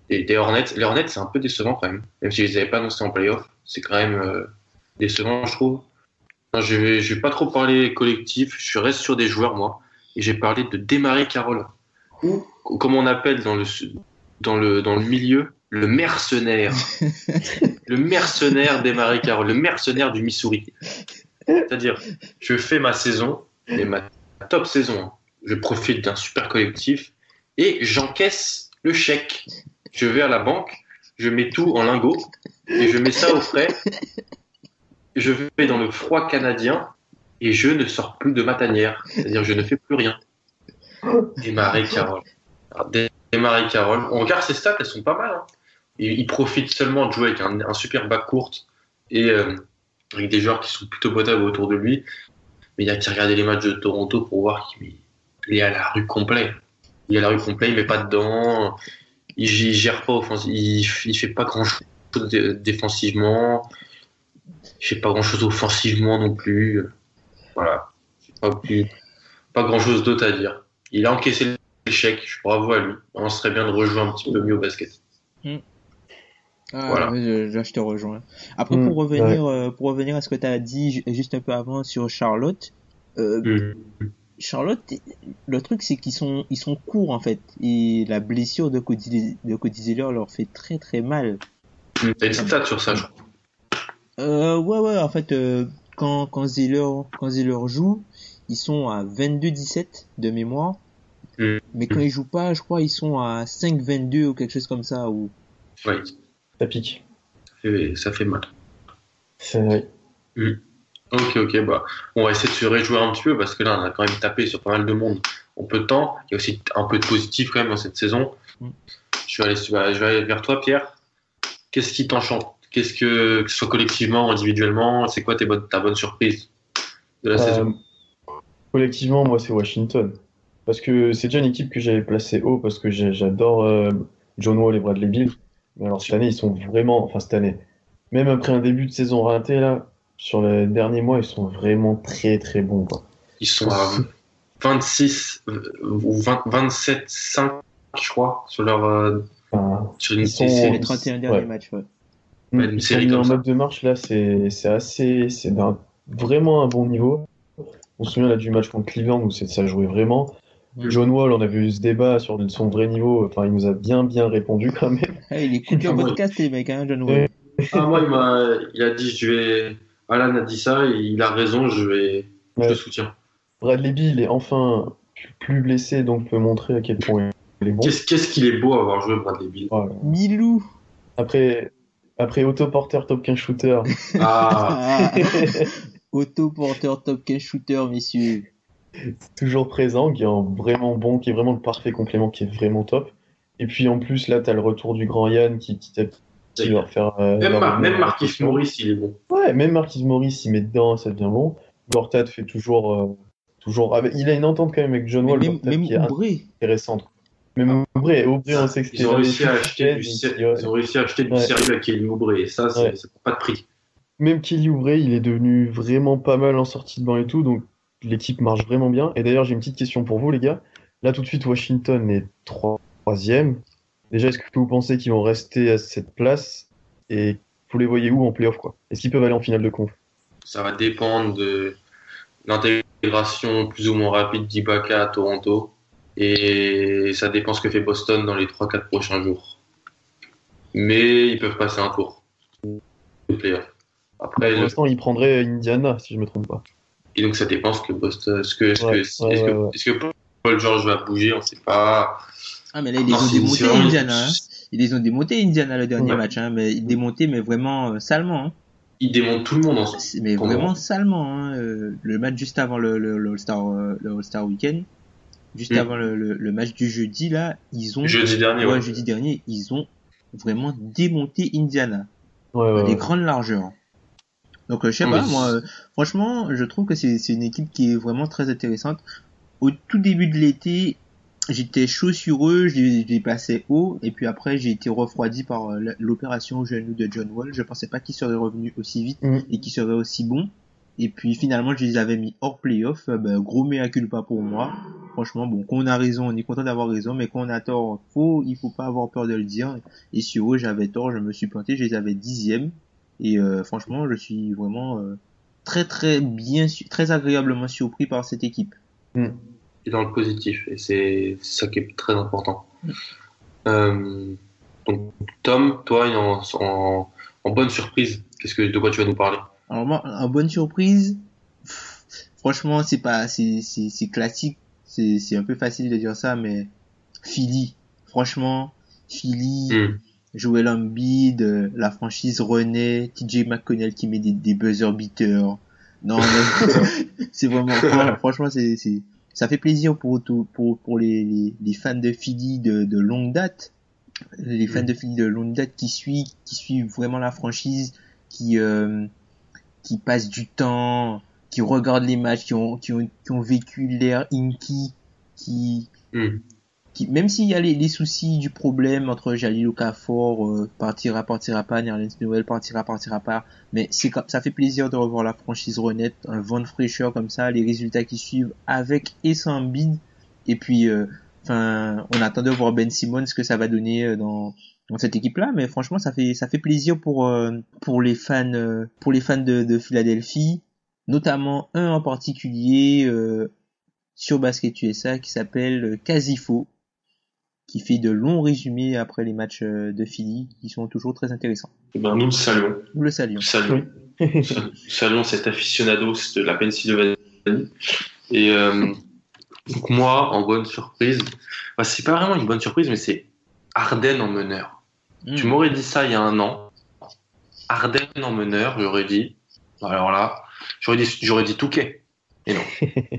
des Hornets. Les Hornets, c'est un peu décevant quand même. Même si je les avais pas annoncés en playoff. C'est quand même décevant, je trouve. Non, je vais pas trop parler collectif. Je reste sur des joueurs, moi. Et j'ai parlé de Desmarais Carroll. Ou, comme on appelle dans le milieu, le mercenaire. Le mercenaire Desmarais Carroll. Le mercenaire du Missouri. C'est-à-dire, je fais ma saison, mais ma top saison. Hein. Je profite d'un super collectif et j'encaisse le chèque. Je vais à la banque, je mets tout en lingots et je mets ça au frais. Je vais dans le froid canadien et je ne sors plus de ma tanière. C'est-à-dire, je ne fais plus rien. Et Marie-Carole. Marie-Carole. On regarde ses stats, elles sont pas mal. Hein. Il profite seulement de jouer avec un super bac court et avec des joueurs qui sont plutôt potables autour de lui. Mais il y a qu'à regarder les matchs de Toronto pour voir qu'il est à la rue complet. Il est à la rue complet, il met pas dedans, il gère pas il fait pas grand chose défensivement, il fait pas grand chose offensivement non plus. Voilà. Pas grand chose d'autre à dire. Il a encaissé l'échec, bravo à lui. On serait bien de rejouer un petit peu mieux au basket. Ah, Voilà. ouais, je te rejoins. Après, Ouais. pour revenir à ce que tu as dit juste un peu avant sur Charlotte, Charlotte, le truc c'est ils sont courts en fait, et la blessure de Cody Zeller leur fait très très mal. T'as une stat sur ça, je crois. Ouais, en fait, quand Zeller joue, ils sont à 22-17 de mémoire, mais quand ils jouent pas, je crois ils sont à 5-22 ou quelque chose comme ça. Ou... Ouais. Ça pique. Ça fait mal. C'est vrai. Ok, bah, on va essayer de se réjouir un petit peu parce que là, on a quand même tapé sur pas mal de monde en peu de temps. Il y a aussi un peu de positif quand même dans cette saison. Je vais aller vers toi, Pierre. Qu'est-ce qui t'enchante? Que ce soit collectivement ou individuellement, c'est quoi ta bonne surprise de la saison? Collectivement, moi, c'est Washington. Parce que c'est déjà une équipe que j'avais placée haut parce que j'adore John Wall et Bradley Beal. Mais alors, cette année, ils sont vraiment. Enfin, cette année. Même après un début de saison raté, là, sur les derniers mois, ils sont vraiment très, très bons, quoi. Ils sont à 26 ou 27-5, je crois, sur sur une C'est les série. 31 derniers matchs, ouais. Une Ils sont série mis comme en ça. mode de marche, là, c'est vraiment un bon niveau. On se souvient là du match contre Cleveland où ça jouait vraiment. John Wall, on avait eu ce débat sur son vrai niveau. Enfin, il nous a bien répondu quand même. Il écoute le podcast, les mecs, hein, John Wall. Ouais. Moi, il a dit, Alan a dit ça, et il a raison, je Ouais. le soutiens. Bradley Beal est enfin plus blessé, donc peut montrer à quel point il est bon. Qu'est-ce qu'il est beau à avoir joué Bradley Beal. Voilà. Milou. Après autoporteur top 15 shooter. Autoporteur top 15 shooter, messieurs. Toujours présent, qui est vraiment bon, qui est vraiment le parfait complément, qui est vraiment top. Et puis en plus, là, tu as le retour du grand Yann qui petit à petit va faire. Même Markieff Morris, il est bon. Ouais, même Markieff Morris, il met dedans, ça devient bon. Gortat fait toujours. Il a une entente quand même avec John Wall, Même qui est Oubré. intéressante. Même Oubré, on sait que c'était. Ils ont réussi à acheter du sérieux à Kelly Oubré, et ça, c'est pas de prix. Même Kelly Oubré, il est devenu vraiment pas mal en sortie de banc et tout, donc l'équipe marche vraiment bien. Et d'ailleurs, j'ai une petite question pour vous, les gars. Là, tout de suite, Washington est troisième. Déjà, est-ce que vous pensez qu'ils vont rester à cette place? Et vous les voyez où en playoff, quoi? Est-ce qu'ils peuvent aller en finale de conf? Ça va dépendre de l'intégration plus ou moins rapide d'Ibaka à Toronto. Et ça dépend ce que fait Boston dans les 3-4 prochains jours. Mais ils peuvent passer un tour de playoff. Après, Pour l'instant, ils prendraient Indiana, si je me trompe pas. et donc ça dépend ce que Boston, Ouais. est-ce que Paul George va bouger, on sait pas. Ah, mais là, ils les Non, ont c'est démontés, vraiment- Indiana. Hein. Ils les ont démontés, Indiana, le dernier Ouais. match. Hein, mais ils démontés, mais vraiment salement. Hein. Il démonte tout le monde en ce Mais moment. vraiment salement. Hein. Le match juste avant le All-Star Weekend, juste Mm. avant le match du jeudi, là, ils ont... Jeudi dernier, Ouais, ouais. jeudi dernier, ils ont vraiment démonté Indiana. Ouais. Des grandes largeurs. Donc, je sais Non, pas, mais moi, franchement, je trouve que c'est une équipe qui est vraiment très intéressante. Au tout début de l'été, j'étais chaud sur eux, je les passais haut, et puis après, j'ai été refroidi par l'opération au genou de John Wall. Je pensais pas qu'il serait revenu aussi vite Mm. et qu'il serait aussi bon. Et puis, finalement, je les avais mis hors playoff. Gros mea culpa pour moi. Franchement, bon, quand on a raison, on est content d'avoir raison, mais quand on a tort, il faut pas avoir peur de le dire. Et sur eux, j'avais tort, je me suis planté, je les avais 10e. Et franchement, je suis vraiment très très agréablement surpris par cette équipe. Mm. Et dans le positif, et c'est ça qui est très important. Donc Tom, toi, en bonne surprise, de quoi tu vas nous parler? Alors moi, en bonne surprise, franchement, c'est classique, c'est un peu facile de dire ça, mais Philly, franchement, Philly, Joel Embiid, la franchise renaît, TJ McConnell qui met des buzzer beaters. Non, mais c'est vraiment, franchement, ça fait plaisir pour les fans de Philly de longue date. Les fans de Philly de longue date qui suivent vraiment la franchise, qui passent du temps, qui regardent les matchs, qui ont vécu l'ère Inky, qui, même s'il y a les soucis du problème entre Jahlil Okafor, partira pas, Nerlens Noel partira pas, mais ça fait plaisir de revoir la franchise renaître, un vent de fraîcheur comme ça, les résultats qui suivent avec et sans Embiid, et puis on attend de voir Ben Simmons ce que ça va donner dans cette équipe-là, mais franchement ça fait plaisir pour les fans de Philadelphie, notamment un en particulier sur Basket USA qui s'appelle Casifo, qui fait de longs résumés après les matchs de Philly, qui sont toujours très intéressants. Et ben, nous le saluons. Nous le saluons. Saluons cet aficionado de la Pennsylvanie. Et donc moi, en bonne surprise, c'est pas vraiment une bonne surprise, mais c'est Harden en meneur. Tu m'aurais dit ça il y a un an. Harden en meneur, j'aurais dit. Alors là, j'aurais dit Touquet. Et non.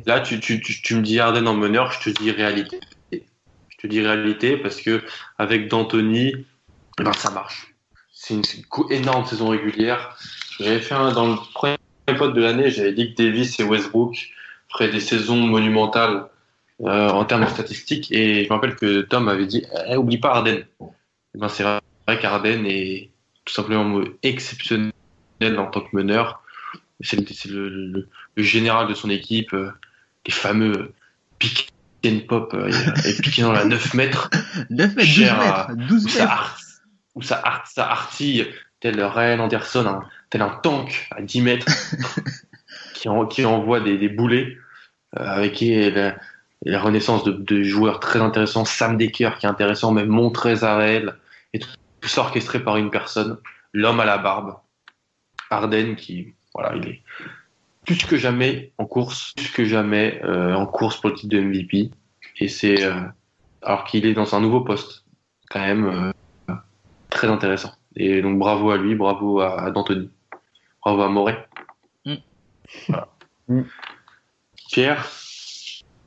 Là, tu me dis Harden en meneur, je te dis réalité. Je te dis réalité parce que avec D'Antoni, ça marche. C'est une énorme saison régulière. J'avais fait dans le premier pod de l'année, j'avais dit que Davis et Westbrook feraient des saisons monumentales en termes de statistiques. Et je me rappelle que Tom avait dit oublie pas Harden. C'est vrai qu'Harden est tout simplement exceptionnel en tant que meneur. C'est le général de son équipe, les fameux pick and pop, et piqué dans la 9 mètres. 9 mètres, 12 mètres. Où ça artille, tel Ryan Anderson, tel un tank à 10 mètres, qui envoie des boulets, avec la renaissance de joueurs très intéressants, Sam Dekker qui est intéressant, même Montrezl Harrell, et tout ça orchestré par une personne, l'homme à la barbe, Harden, qui, voilà, il est plus que jamais en course pour le titre de MVP, et c'est alors qu'il est dans un nouveau poste, quand même très intéressant. Et donc bravo à lui, bravo à D'Antoni, bravo à Moret. Voilà. Pierre,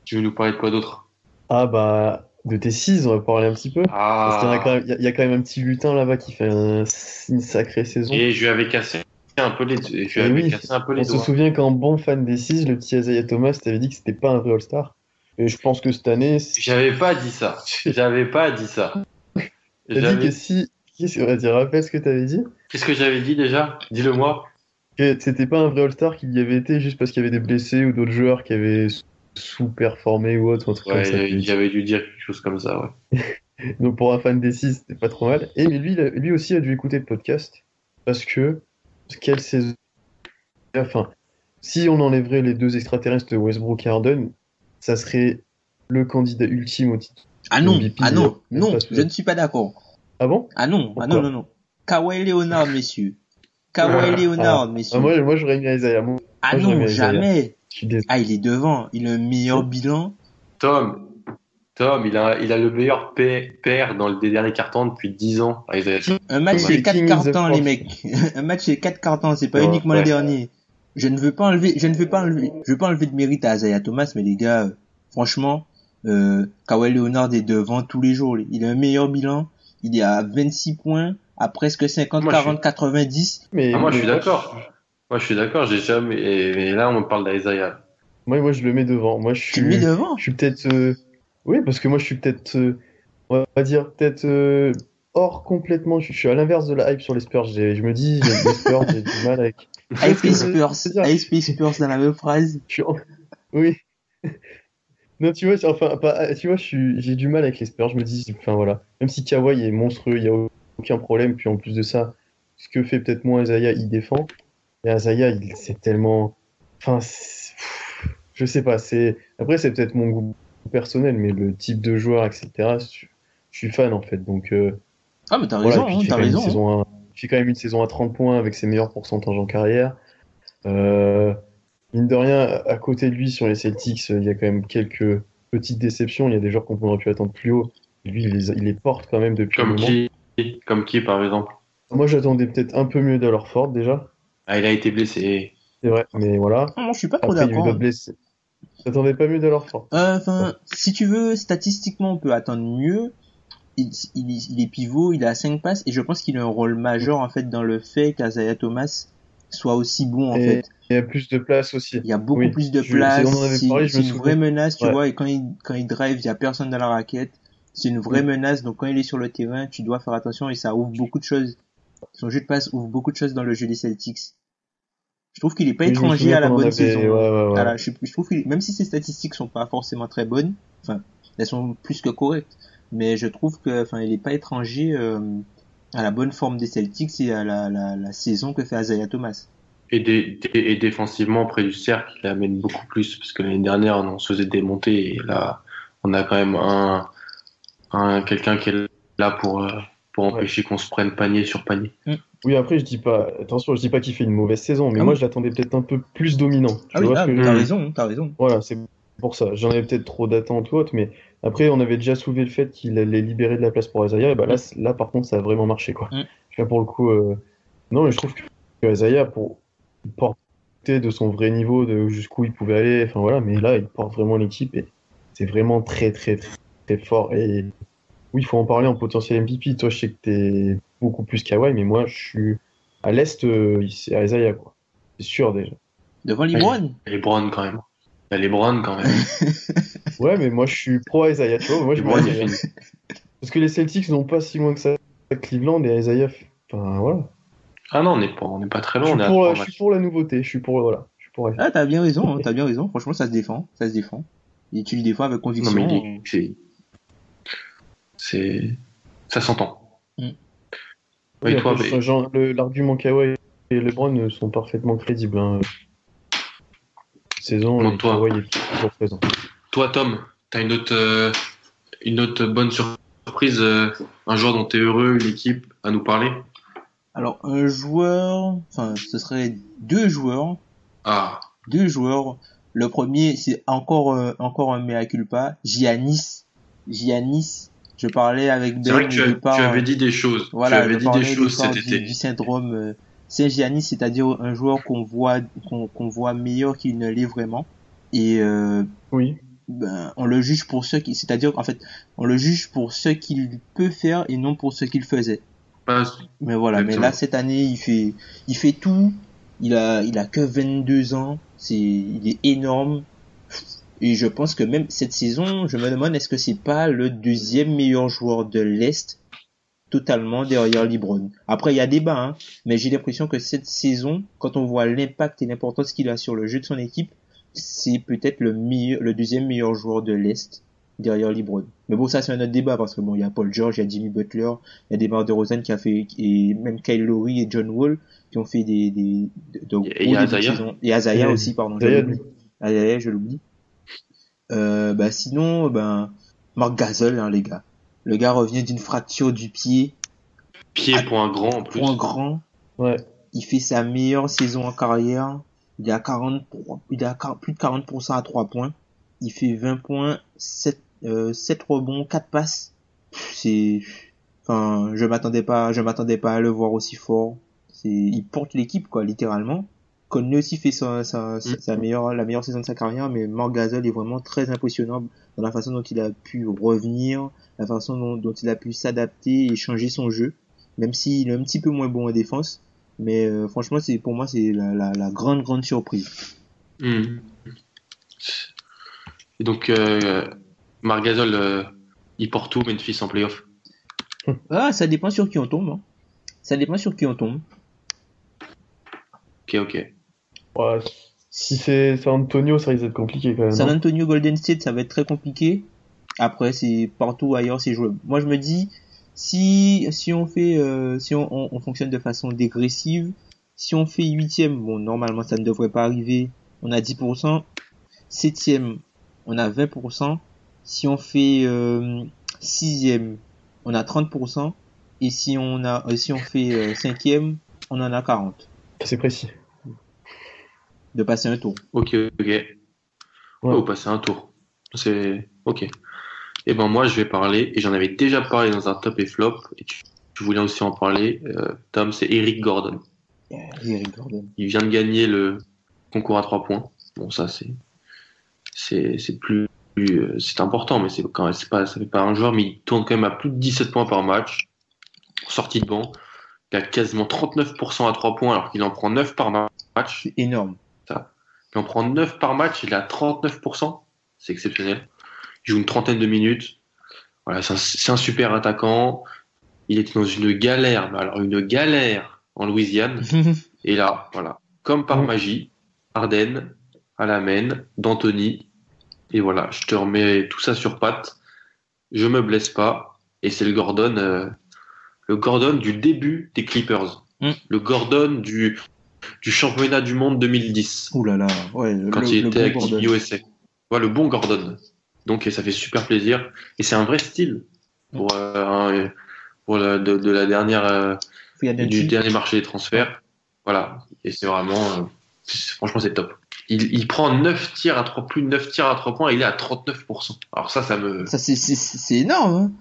tu veux nous parler de quoi d'autre? De T6, on va parler un petit peu. Parce qu'il y a quand même un petit lutin là-bas qui fait une sacrée saison. Et je lui avais cassé un peu les doigts. On se souvient qu'en bon fan des 6, le petit Isaiah Thomas t'avait dit que c'était pas un vrai All-Star. Et je pense que cette année. J'avais pas dit ça. T'as dit que si. Vas-y, rappelle ce que t'avais dit. Qu'est-ce que j'avais dit déjà? Dis-le moi. Que c'était pas un vrai All-Star, qu'il y avait été juste parce qu'il y avait des blessés ou d'autres joueurs qui avaient sous-performé ou autre, un truc comme ça. Ouais, j'avais dû dire quelque chose comme ça, ouais. Donc pour un fan des 6, c'était pas trop mal. Et mais lui aussi a dû écouter le podcast parce que quelle saison. Enfin, si on enlèverait les deux extraterrestres de Westbrook et Harden, ça serait le candidat ultime au titre Ah de non, MVP. ah non, Même non, pas je ne suis pas d'accord. Ah bon? Ah non, ah Pourquoi? non, non, non. Kawhi Leonard, messieurs. Kawhi Leonard, Ah, messieurs. moi j'aurais mis Isaiah. Moi, Ah j'aurais mis non, Isaiah. jamais. Je suis désolé. Ah, il est devant. Il a un meilleur bilan. Tom, il a le meilleur pair dans les derniers cartons depuis 10 ans. Isaiah Un match, King- c'est 4 King in the cartons, les fourth. mecs. Un match, c'est 4 cartons. C'est pas Ouais, uniquement le ouais. dernier. Je ne veux pas enlever de mérite à Isaiah Thomas, mais les gars, franchement, Kawhi Leonard est devant tous les jours. Il a un meilleur bilan. Il est à 26 points, à presque 50, Moi, 40, 90. Ah, moi, je suis mais d'accord. Moi, je suis d'accord. J'ai jamais. Et là, on me parle d'Isaiah. moi, je le mets devant. Moi, Tu le mets devant? je suis peut-être. Oui, parce que moi, je suis peut-être. On va dire peut-être hors complètement. Je suis à l'inverse de la hype sur les Spurs. Je me dis, j'aime les Spurs, j'ai du mal avec. AFP Spurs, C'est ça. AFP Spurs dans la même phrase. Je suis en- Oui. Non, tu vois, enfin, tu vois, j'ai du mal avec les Spurs. Je me dis, enfin voilà. Même si Kawhi est monstrueux, il n'y a aucun problème. Puis en plus de ça, ce que fait peut-être moins Isaiah, il défend. Et Isaiah, c'est tellement. Enfin, je sais pas. Après, c'est peut-être mon goût personnel, mais le type de joueur, etc. Je suis fan en fait. Donc Ah, mais t'as voilà. raison, Et puis hein, t'as raison. il fait quand même une saison à 30 points avec ses meilleurs pourcentages en carrière. Euh, Mine de rien, à côté de lui, sur les Celtics, il y a quand même quelques petites déceptions. Il y a des joueurs qu'on aurait pu attendre plus haut. Lui, il les porte quand même depuis un Comme moment. Comme qui, par exemple? Moi, j'attendais peut-être un peu mieux d'Alorford déjà. Ah, il a été blessé. C'est vrai, mais voilà. Ah, moi, je suis pas trop Après, il y a eu d'accord. d'autres blessés. T'attendais pas mieux d'Alorford. Enfin, si tu veux, statistiquement, on peut attendre mieux. Il est pivot, il a 5 passes, et je pense qu'il a un rôle majeur, en fait, dans le fait qu'Isaiah Thomas soit aussi bon, en Et fait. il y a plus de place aussi. Il y a beaucoup Oui, plus de place. on en avait parlé, je C'est me une vraie souviens. menace, tu Ouais. vois, et quand il drive, il y a personne dans la raquette. C'est une vraie Mm. menace, donc quand il est sur le terrain, tu dois faire attention, et ça ouvre beaucoup de choses. Son jeu de passe ouvre beaucoup de choses dans le jeu des Celtics. Je trouve qu'il est pas Oui, je me étranger souviens à la qu'on en bonne avait- saison. ouais. Voilà, je trouve que même si ses statistiques sont pas forcément très bonnes, enfin, elles sont plus que correctes, mais je trouve que, enfin, il est pas étranger à la bonne forme des Celtics et à la saison que fait Isaiah Thomas. Et défensivement, près du cercle, il amène beaucoup plus. Parce que l'année dernière, on se faisait démonter. Et là, on a quand même quelqu'un qui est là pour empêcher qu'on se prenne panier sur panier. Oui, après, attention, je dis pas qu'il fait une mauvaise saison, mais Ah moi, oui. je l'attendais peut-être un peu plus dominant. Tu Ah oui, vois ce que je veux t'as dire? raison, t'as raison. Voilà, c'est pour ça. J'en avais peut-être trop d'attentes ou autre, mais après, on avait déjà soulevé le fait qu'il allait libérer de la place pour Isaiah, et bah là, par contre, ça a vraiment marché, quoi. Là, pour le coup, non, mais je trouve que Isaiah, pour porter de son vrai niveau, de jusqu'où il pouvait aller, enfin voilà, mais là, il porte vraiment l'équipe, et c'est vraiment très, très, très, très fort. Et oui, il faut en parler en potentiel MVP. Toi, je sais que t'es beaucoup plus Kawhi, mais moi, je suis à l'Est, c'est Isaiah, quoi. C'est sûr, déjà. Devant LeBron. Et LeBron, quand même. Il y a LeBron, quand même. Ouais, mais moi je suis pro Isaiah, tu vois. Moi je mets LeBron, il Isaiah. fait Parce que les Celtics n'ont pas si loin que ça Cleveland et Isaiah. Enfin voilà. Ah non, on n'est pas très loin. On est à Je 3 suis matchs. pour la nouveauté. Voilà. Je suis pour Isaiah. Ah, t'as bien raison, hein, t'as bien raison. Franchement, ça se défend. Et tu le défends avec Non, conviction. mais ça s'entend. Oui, Et toi, après, l'argument Kawhi et LeBron sont parfaitement crédibles. Hein. Saison, Non, et toi. Kawhi est toujours présent. Toi, Tom, t'as une autre bonne surprise, un joueur dont t'es heureux, une équipe à nous parler? Alors, un joueur, enfin, ce serait deux joueurs. Ah, Le premier, c'est encore un mea culpa. Giannis. Je parlais avec c'est vrai Ben que au tu départ. avais dit des choses. Voilà, Tu avais je dit parlais des au choses départ cet été. du syndrome Saint-Giannis, c'est-à-dire un joueur qu'on voit meilleur qu'il ne l'est vraiment. Et Oui. on le juge pour c'est-à-dire en fait, on le juge pour ce qu'il peut faire et non pour ce qu'il faisait. Mais voilà, Exactement. mais là cette année, il fait tout. Il a que 22 ans, il est énorme. Et je pense que même cette saison, je me demande est-ce que c'est pas le deuxième meilleur joueur de l'Est, totalement derrière LeBron. Après, il y a débat, hein, mais j'ai l'impression que cette saison, quand on voit l'impact et l'importance qu'il a sur le jeu de son équipe, c'est peut-être le deuxième meilleur joueur de l'Est derrière LeBron. Mais bon, ça c'est un autre débat parce que bon, il y a Paul George, il y a Jimmy Butler, il y a DeMar DeRozan qui a fait, et même Kyle Lowry et John Wall qui ont fait de gros Et il y a débuts de Isaiah. saison. Et Isaiah aussi, pardon. Isaiah, Je l'oublie. Sinon, Marc Gasol, hein, les gars. Le gars revient d'une fracture du pied. Pied pour un grand en plus. Pour un grand. Ouais. Il fait sa meilleure saison en carrière. Il a plus de 40% à 3 points. Il fait 20 points, 7 rebonds, 4 passes. Je m'attendais pas à le voir aussi fort. Il porte l'équipe, quoi, littéralement. Conley aussi fait la meilleure saison de sa carrière, mais Marc Gasol est vraiment très impressionnant dans la façon dont il a pu revenir, la façon dont il a pu s'adapter et changer son jeu, même s'il est un petit peu moins bon en défense. Mais franchement, pour moi, c'est la grande surprise. Et donc, Marc Gasol, il porte où Memphis en playoff? Ça dépend sur qui on tombe. Hein. Ça dépend sur qui on tombe. Ok. Ouais, si c'est San Antonio, ça risque d'être compliqué quand même. San Antonio, Golden State, ça va être très compliqué. Après, c'est partout ailleurs, c'est jouable. Moi, je me dis, si on fait, si on fonctionne de façon dégressive, si on fait 8e, bon, normalement, ça ne devrait pas arriver. On a 10%. 7e, on a 20%. Si on fait 6e, on a 30%. Et si on fait 5e, on en a 40%. C'est précis. De passer un tour. Ok. Ouais. Oh, passer un tour. C'est ok. Et ben moi, je vais parler, et j'en avais déjà parlé dans un top et flop, et tu voulais aussi en parler, Tom, c'est Eric Gordon. Eric Gordon. Il vient de gagner le concours à 3 points. Bon, ça, c'est important, mais ça fait pas un joueur, mais il tourne quand même à plus de 17 points par match. Sortie de banc. Il a quasiment 39% à 3 points, alors qu'il en prend 9 par match. C'est énorme. Il en prend 9 par match, il a 39%. C'est exceptionnel. Il joue une trentaine de minutes. Voilà, c'est un super attaquant. Il était dans une galère, mais alors une galère en Louisiane. Et là, voilà, comme par magie, Harden à la main, d'Anthony. Et voilà, je te remets tout ça sur pattes. Je me blesse pas. Et c'est le Gordon du début des Clippers. Le Gordon du championnat du monde 2010. Ouh là là, ouais. Quand il était avec Gordon. Team USA. Voilà, le bon Gordon. Donc ça fait super plaisir. Et c'est un vrai style pour de la dernière du dernier marché des transferts. Voilà. Et c'est vraiment franchement c'est top. Il prend 9 tirs à 3, plus de 9 tirs à 3 points et il est à 39%. Alors ça c'est énorme, hein.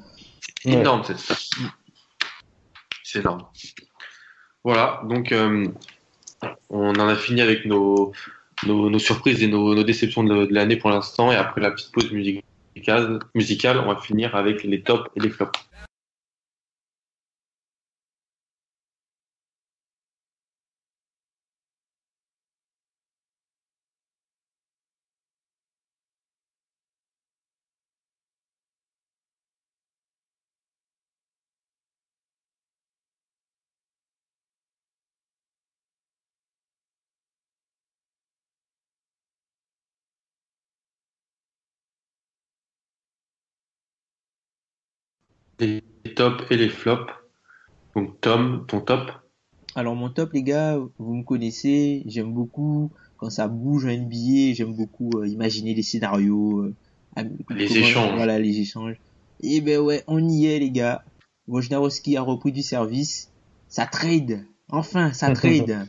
C'est énorme cette stat. C'est énorme. Voilà, donc on en a fini avec nos surprises et nos déceptions de l'année pour l'instant. Et après la petite pause musicale, on va finir avec les tops et les flops. Les tops et les flops. Donc Tom, ton top? Alors mon top, les gars, vous me connaissez, j'aime beaucoup quand ça bouge en NBA, j'aime beaucoup imaginer les scénarios, Échanges. Voilà, les échanges. Et ben ouais, on y est, les gars. Wojnarowski a repris du service. Ça trade. Enfin, ça trade.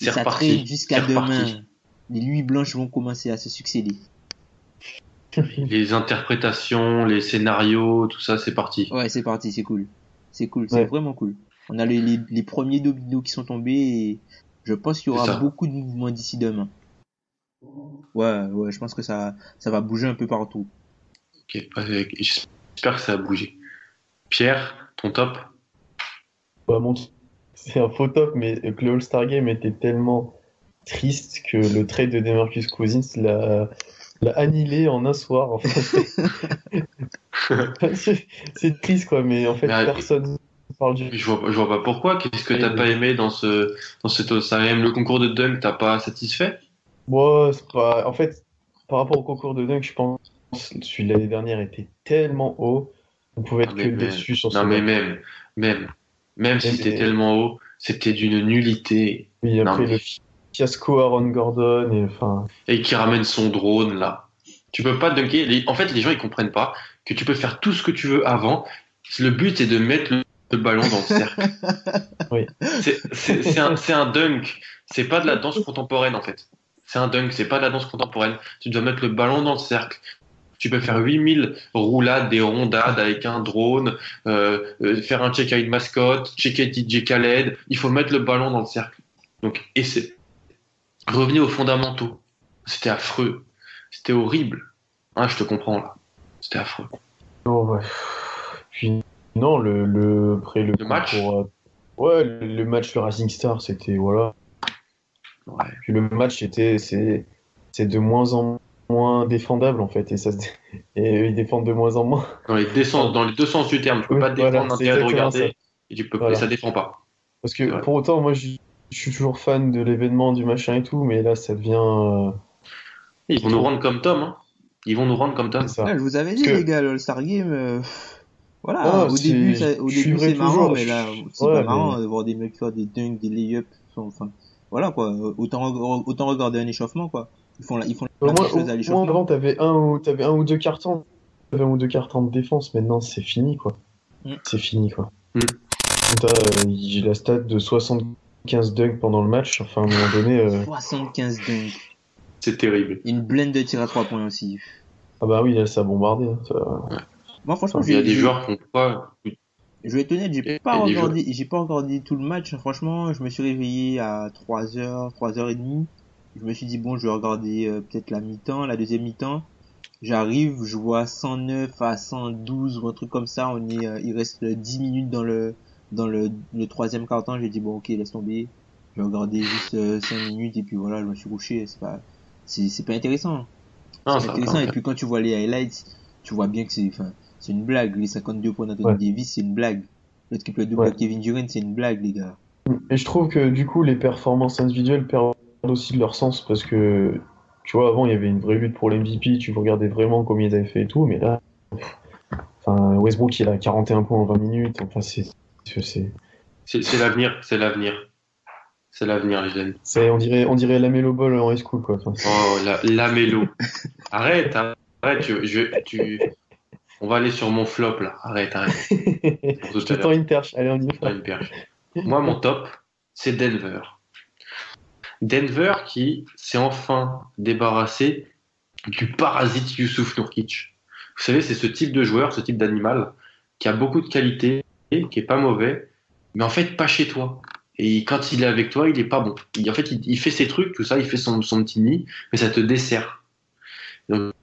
C'est ça reparti. trade jusqu'à demain. Les nuits blanches vont commencer à se succéder. Les interprétations, les scénarios, tout ça, c'est parti. Ouais, c'est parti, c'est cool. C'est cool, c'est vraiment cool. On a les premiers dominos qui sont tombés et je pense qu'il y aura beaucoup de mouvements d'ici demain. Ouais, je pense que ça va bouger un peu partout. Ok, j'espère que ça va bouger. Pierre, ton top? C'est un faux top, mais que le All-Star Game était tellement triste que le trade de DeMarcus Cousins l'a annihilé en un soir. En fait. C'est triste, quoi, mais en fait, personne parle du. Je vois pas pourquoi. Qu'est-ce que t'as pas aimé dans cet All-Star Game? Le concours de dunk, t'as pas satisfait? Moi, c'est pas. En fait, par rapport au concours de dunk, je pense que celui de l'année dernière était tellement haut, on pouvait être que déçu sur ce Non, mais match. même si c'était tellement haut, c'était d'une nullité. Oui, Non, après mais- le fiasco Aaron Gordon, et enfin, Et qui ramène son drone, là. Tu peux pas dunker. En fait, les gens, ils comprennent pas que tu peux faire tout ce que tu veux avant. Le but, c'est de mettre le ballon dans le cercle. oui. C'est un dunk. C'est pas de la danse contemporaine, en fait. C'est un dunk, c'est pas de la danse contemporaine. Tu dois mettre le ballon dans le cercle. Tu peux faire 8000 roulades, des rondades avec un drone, faire un check à une mascotte, checker DJ Khaled. Il faut mettre le ballon dans le cercle. Donc, et c'est revenez aux fondamentaux. C'était affreux. C'était horrible. Ah, je te comprends là. C'était affreux. Oh, ouais. Puis non, après le Le match concours, ouais, le match, le Racing Star, c'était voilà. Ouais. Puis le match, c'est de moins en moins défendable en fait, et eux, ils défendent de moins en moins. Dans les deux sens du terme. Tu peux Oui, pas te voilà, défendre c'est l'intérêt de exactement regarder ça. et Voilà. ça défend pas. Parce C'est que vrai. pour autant, moi, je suis toujours fan de l'événement, du machin et tout, mais là, ça devient. Ils vont nous rendre comme Tom. Hein. Ils vont nous rendre comme Tom. C'est ça. Ouais, je vous avais Parce dit, que les gars, l'All-Star Game, voilà, ah, au début, au je début suivrai c'est marrant, toujours. mais là, c'est Ouais, pas marrant de voir des mecs faire des dunks, des layups, enfin, voilà, quoi. Autant regarder un échauffement, quoi. Ils font la même chose à Au moins l'échauffement. avant, t'avais un ou deux cartons. T'avais un ou deux cartons de défense. Maintenant, c'est fini, quoi. Mm. C'est fini, quoi. Mm. J'ai la stat de 75 dunks pendant le match. Enfin, à un moment donné. 75 dunks. C'est terrible. Une blende de tir à 3 points aussi. Ah bah oui, là, ça a bombardé. Hein, Moi, franchement, Il y a des joueurs qui ont pas. je vais être honnête, Et des j'ai pas regardé tout le match. Franchement, je me suis réveillé à 3h, 3h30. Je me suis dit, bon, je vais regarder peut-être la mi-temps, la deuxième mi-temps. J'arrive, je vois 109 à 112 ou un truc comme ça. Il reste 10 minutes dans le troisième quart-temps. J'ai dit, bon, ok, laisse tomber. Je vais regarder juste 5 minutes et puis voilà, je me suis couché. C'est pas intéressant. Non, C'est ça intéressant. Et puis quand tu vois les highlights, tu vois bien que c'est une blague. Les 52 points d'Anthony Davis, c'est une blague. Le triple double de Kevin Durant, c'est une blague, les gars. Et je trouve que du coup, les performances individuelles perdent aussi de leur sens parce que, tu vois, avant, il y avait une vraie lutte pour l'MVP, tu regardais vraiment combien ils avaient fait et tout, mais là, enfin, Westbrook, il a 41 points en 20 minutes, enfin, C'est l'avenir. C'est l'avenir. C'est l'avenir, les jeunes. on dirait la Melo Ball en high school, quoi. Enfin, Oh, la mélo. Arrête. On va aller sur mon flop là. Arrête. Pour tout je à te tends l'heure. une perche, allez, on y Pas va. une perche. Moi, mon top, c'est Denver. Denver qui s'est enfin débarrassé du parasite Youssouf Nurkic. Vous savez, c'est ce type de joueur, ce type d'animal qui a beaucoup de qualité, qui est pas mauvais, mais en fait pas chez toi. Et quand il est avec toi, il est pas bon. En fait, il fait ses trucs, tout ça, il fait son petit nid, mais ça te dessert. Donc,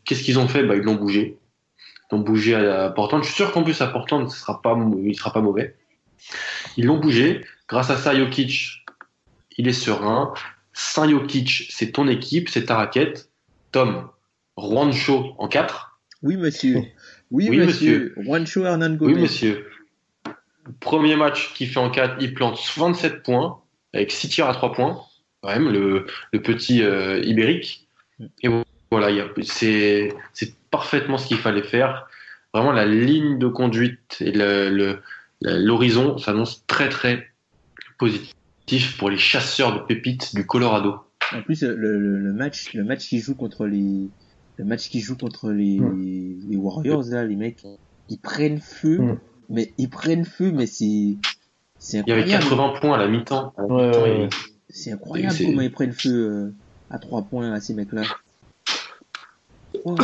qu'est-ce qu'ils ont fait? Bah, ils l'ont bougé. Ils l'ont bougé à Portland. Je suis sûr qu'en plus à Portland, il sera pas mauvais. Ils l'ont bougé. Grâce à ça, Jokic, il est serein. Sans Jokic, c'est ton équipe, c'est ta raquette. Tom, Juancho en 4. Oui, monsieur. Oui, Oui, monsieur. Juancho Hernan Gomez. Oui, monsieur. Premier match qu'il fait en 4, il plante 27 points avec 6 tirs à 3 points. Quand même, le petit ibérique. Et voilà, c'est parfaitement ce qu'il fallait faire. Vraiment, la ligne de conduite et l'horizon s'annonce très, très positif pour les chasseurs de pépites du Colorado. En plus, le match qui joue contre les Warriors, là, les mecs, ils prennent feu, mais c'est Il y avait incroyable. 80 points à la mi-temps. Ouais. C'est incroyable comment ils prennent feu à 3 points à ces mecs-là. Oh.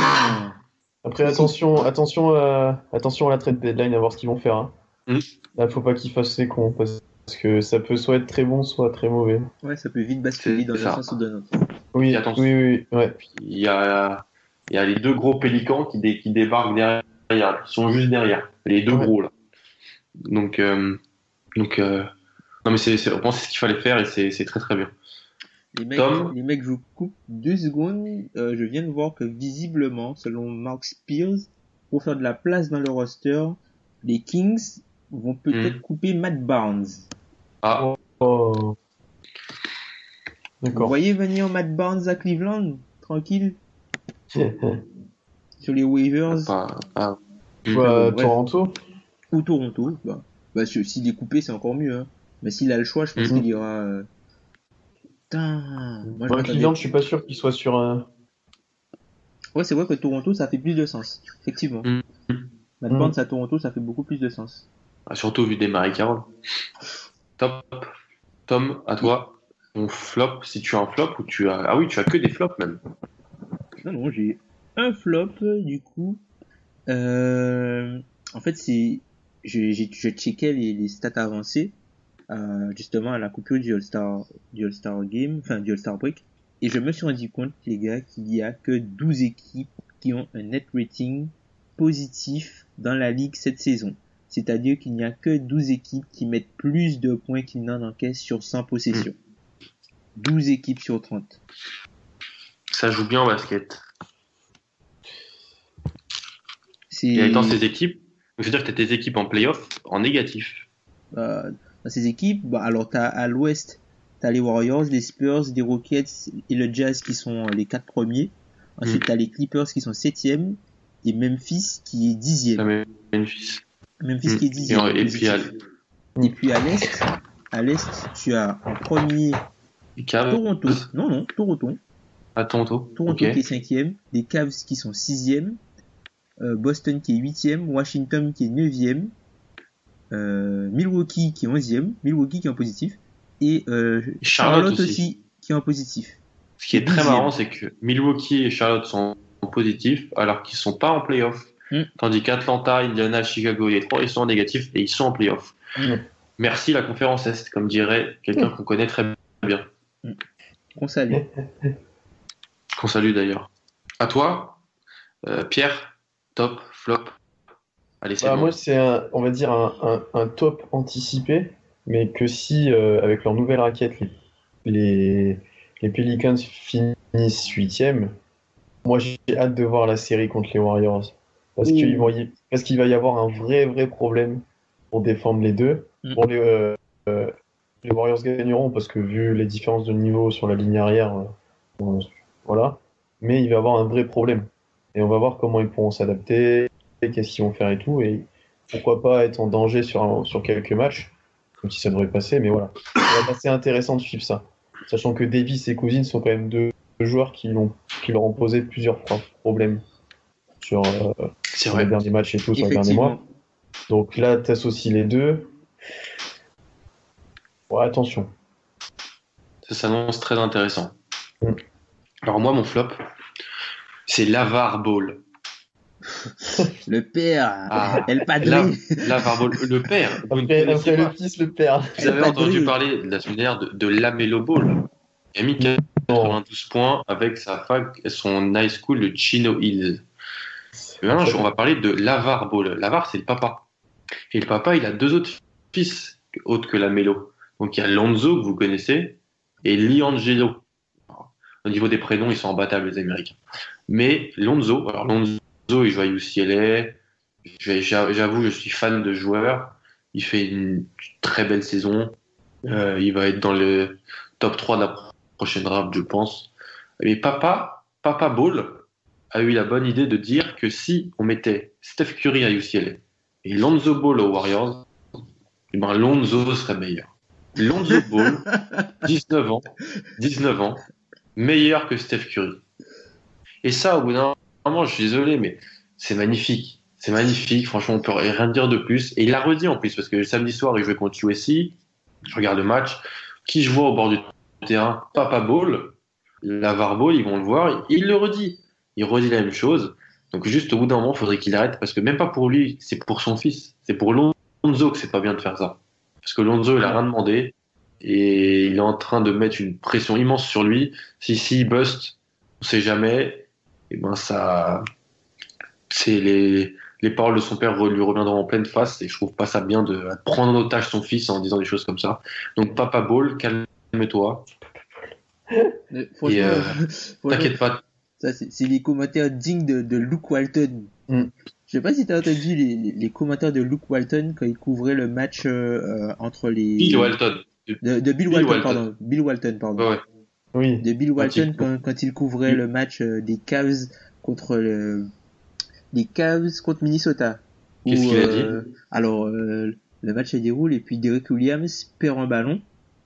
Après, attention à la trade deadline, à voir ce qu'ils vont faire. Hein. Là, faut pas qu'ils fassent les cons, parce que ça peut soit être très bon, soit très mauvais. Ouais, ça peut vite basculer dans un sens ou dans l'autre. Oui, attention. oui, ouais. Il y a les deux gros pélicans qui débarquent derrière. Ils sont juste derrière. Les deux gros, là. Donc, non, mais vraiment, c'est ce qu'il fallait faire et c'est très, très bien. Les mecs, je vous coupe 2 secondes. Je viens de voir que visiblement, selon Mark Spears, pour faire de la place dans le roster, les Kings vont peut-être couper Matt Barnes. Ah. Oh. D'accord. Vous voyez venir Matt Barnes à Cleveland? Tranquille. Sur les waivers, Ah. bref. Toronto. Ou Toronto, s'il est coupé, c'est encore mieux, hein. Mais s'il a le choix, je pense qu'il ira. Putain, moi je Cleveland, je suis pas sûr qu'il soit sur un. Ouais, c'est vrai que Toronto, ça fait plus de sens, effectivement. Matt Barnes à Toronto, ça fait beaucoup plus de sens. Surtout vu des Marie Carroll. Top. Tom, à toi. Ton flop, si tu as un flop ou tu as. Ah oui, tu as que des flops même. Non, j'ai un flop, du coup. En fait, je checkais les stats avancées, justement à la coupure du All-Star Game, enfin du All-Star Break, et je me suis rendu compte, les gars, qu'il y a que 12 équipes qui ont un net rating positif dans la ligue cette saison. C'est-à-dire qu'il n'y a que 12 équipes qui mettent plus de points qu'ils n'en encaissent sur 100 possessions. 12 équipes sur 30. Ça joue bien au basket. Et dans ces équipes, je veux dire que tu as tes équipes en playoff en négatif. Dans ces équipes, alors t'as à l'ouest, t'as les Warriors, les Spurs, les Rockets et le Jazz qui sont les 4 premiers. Ensuite, t'as les Clippers qui sont 7e et Memphis qui est 10e. Memphis qui est 10e. Et puis à l'est, tu as en premier Toronto. Non, Toronto. Toronto. Toronto qui est 5e, les Cavs qui sont 6e, Boston qui est 8e, Washington qui est 9e, Milwaukee qui est 11e, Milwaukee qui est en positif, et Charlotte aussi qui est en positif. Ce qui est très marrant, c'est que Milwaukee et Charlotte sont en positif alors qu'ils sont pas en playoff. Tandis qu'Atlanta, Indiana, Chicago et Detroit, ils sont en négatif et ils sont en playoff. Merci la conférence Est, comme dirait quelqu'un qu'on connaît très bien. Qu'on salue. Qu'on salue d'ailleurs. À toi, Pierre, top, flop. Allez, c'est bon. Moi, c'est on va dire un top anticipé, mais que si, avec leur nouvelle raquette, les Pelicans finissent 8e, moi j'ai hâte de voir la série contre les Warriors. Parce qu'il va y avoir un vrai problème pour défendre les deux. Bon, les Warriors gagneront parce que vu les différences de niveau sur la ligne arrière, voilà. Mais il va y avoir un vrai problème. Et on va voir comment ils pourront s'adapter, qu'est-ce qu'ils vont faire et tout. Et pourquoi pas être en danger sur quelques matchs, comme si ça devrait passer. Mais voilà, ça va être assez intéressant de suivre ça. Sachant que Davis et Cousins sont quand même deux joueurs qui leur ont posé plusieurs problèmes sur les derniers matchs et tout, sur les derniers mois. Donc là, tu associes les deux. Ouais, attention. Ça s'annonce très intéressant. Alors moi, mon flop, c'est Lavar Ball. Le père, El Padre. Lavar Ball, le père. Après le fils, le père. Vous avez entendu parler la semaine dernière de Lamelo Ball. Il a mis 92 points avec son high school, le Chino Hills. Maintenant, on va parler de Lavar Ball. Lavar, c'est le papa. Et le papa, il a 2 autres fils autres que Lamelo. Donc il y a Lonzo, que vous connaissez, et Liangelo. Au niveau des prénoms, ils sont imbattables, les Américains. Mais Lonzo, il joue à UCLA. J'avoue, je suis fan de joueur. Il fait une très belle saison. Il va être dans le top 3 de la prochaine draft, je pense. Mais Papa Ball a eu la bonne idée de dire que si on mettait Steph Curry à UCLA et Lonzo Ball aux Warriors, Lonzo serait meilleur. Lonzo Ball, 19 ans, meilleur que Steph Curry. Et ça, au bout d'un moment, je suis désolé, mais c'est magnifique. C'est magnifique, franchement, on peut rien dire de plus. Et il l'a redit en plus, parce que le samedi soir, il jouait contre USC. Je regarde le match. Qui je vois au bord du terrain? Papa Ball, Lavar Ball, ils vont le voir. Il le redit. Il redit la même chose. Donc juste au bout d'un moment, il faudrait qu'il arrête, parce que même pas pour lui, c'est pour son fils. C'est pour Lonzo que c'est pas bien de faire ça. Parce que Lonzo, il a rien demandé. Et il est en train de mettre une pression immense sur lui. Si bust, on sait jamais. Et ça, c'est les paroles de son père lui reviendront en pleine face. Et je trouve pas ça bien de prendre en otage son fils en disant des choses comme ça. Donc Papa Ball, calme-toi. T'inquiète pas. Ça, c'est les commentaires dignes de Luke Walton. Je sais pas si t'as entendu les commentaires de Luke Walton quand il couvrait le match entre les... Bill Walton. De Bill Walton, Bill Walton, pardon. Ouais. Oui. De Bill Walton quand il couvrait le match des Cavs contre les Cavs contre Minnesota. Qu'est-ce qu'il a dit? Alors, le match se déroule et puis Derrick Williams perd un ballon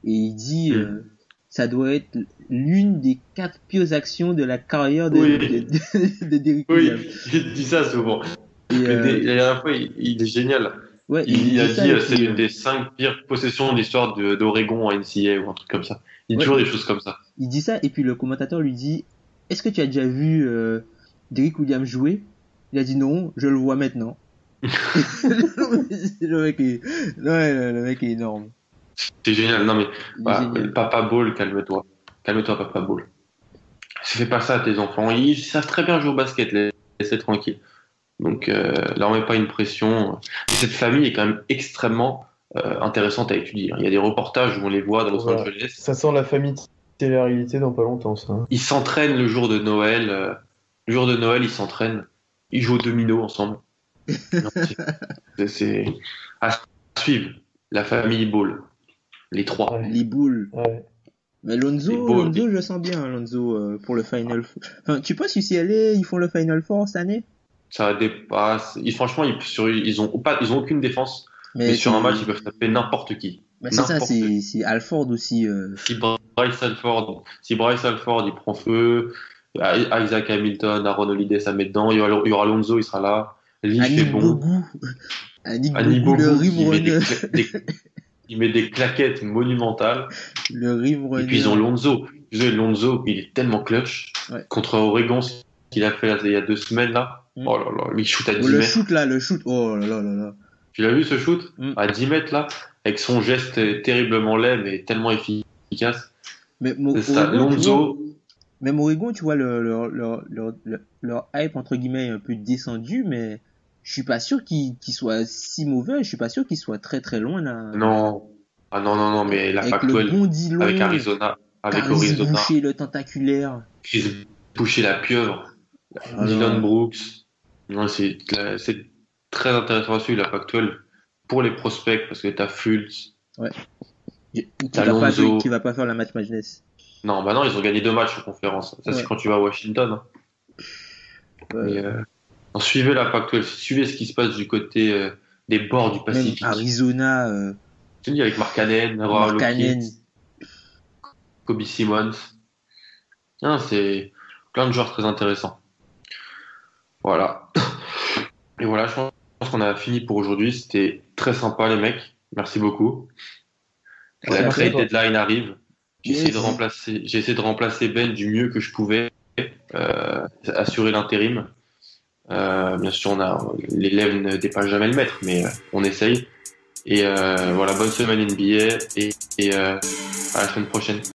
et il dit ça doit être l'une des 4 pires actions de la carrière de Derrick Williams. Oui, il dit ça souvent. Et, La dernière fois, il est génial. Ouais, il a dit c'est puis, l'une des 5 pires possessions de l'histoire d'Oregon en NCAA ou un truc comme ça. Il dit toujours des choses comme ça. Il dit ça et puis le commentateur lui dit est-ce que tu as déjà vu Derrick Williams jouer? Il a dit non, je le vois maintenant. le mec est énorme. C'est génial. Non mais Papa Ball, calme-toi. Calme-toi, Papa Ball. Fais pas ça à tes enfants. Ils savent très bien jouer au basket. Laissez tranquille. Donc leur mets pas une pression. Cette famille est quand même extrêmement intéressante à étudier. Il y a des reportages où on les voit dans Los Angeles. Ça sent la famille télé-réalité dans pas longtemps, ça. Ils s'entraînent le jour de Noël. Le jour de Noël, ils s'entraînent. Ils jouent au domino ensemble. C'est à suivre. La famille Ball. Les 3. Ouais. Les boules. Ouais. Mais Lonzo, je le sens bien, Lonzo, pour le Final Four. Enfin, tu penses UCLA, ils font le Final Four cette année? Ça dépasse. Franchement, ils ont aucune défense. Mais sur un match, ils peuvent taper n'importe qui. Bah c'est ça, c'est Alford aussi. Si Bryce Alford, il prend feu, Isaac Hamilton, Aaron Holiday, ça met dedans, il y aura Lonzo, il sera là. Lee fait bon. Annick Bogu, le rim runner. Il met des claquettes monumentales. Le rim runner. Et puis ils ont Lonzo. Lonzo, il est tellement clutch. Ouais. Contre Oregon, ce qu'il a fait il y a 2 semaines là. Oh là là, lui il shoot à 10 mètres. Le shoot, oh là là là là. Tu l'as vu ce shoot? À 10 mètres là, avec son geste terriblement laid mais tellement efficace. Mais Lonzo. Même Oregon, tu vois, leur hype entre guillemets est un peu descendu, mais je suis pas sûr qu'ils soient si mauvais. Je suis pas sûr qu'ils soient très très loin là. Non. Ah non, mais la Pac-12 avec Arizona, avec Arizona. Boucher le tentaculaire. Chris Boucher la pieuvre. Dylan Brooks. Non, c'est très intéressant à suivre la Pac-12 pour les prospects parce que t'as Fultz. Ouais. Qui va pas faire la match Madness. Non, bah non, ils ont gagné 2 matchs en conférence. Ça, c'est quand tu vas à Washington. Mais, suivez la Pac-12, suivez ce qui se passe du côté des bords du Pacifique. Même Arizona. Tu dis avec Mark Cannon, Kobe Simmons. Non, c'est plein de joueurs très intéressants. Voilà. Et voilà, je pense qu'on a fini pour aujourd'hui. C'était très sympa, les mecs. Merci beaucoup. La trade deadline arrive. J'ai essayé de remplacer Ben du mieux que je pouvais, assurer l'intérim. Bien sûr, l'élève ne dépasse jamais le maître, mais on essaye. Et voilà, bonne semaine NBA et à la semaine prochaine.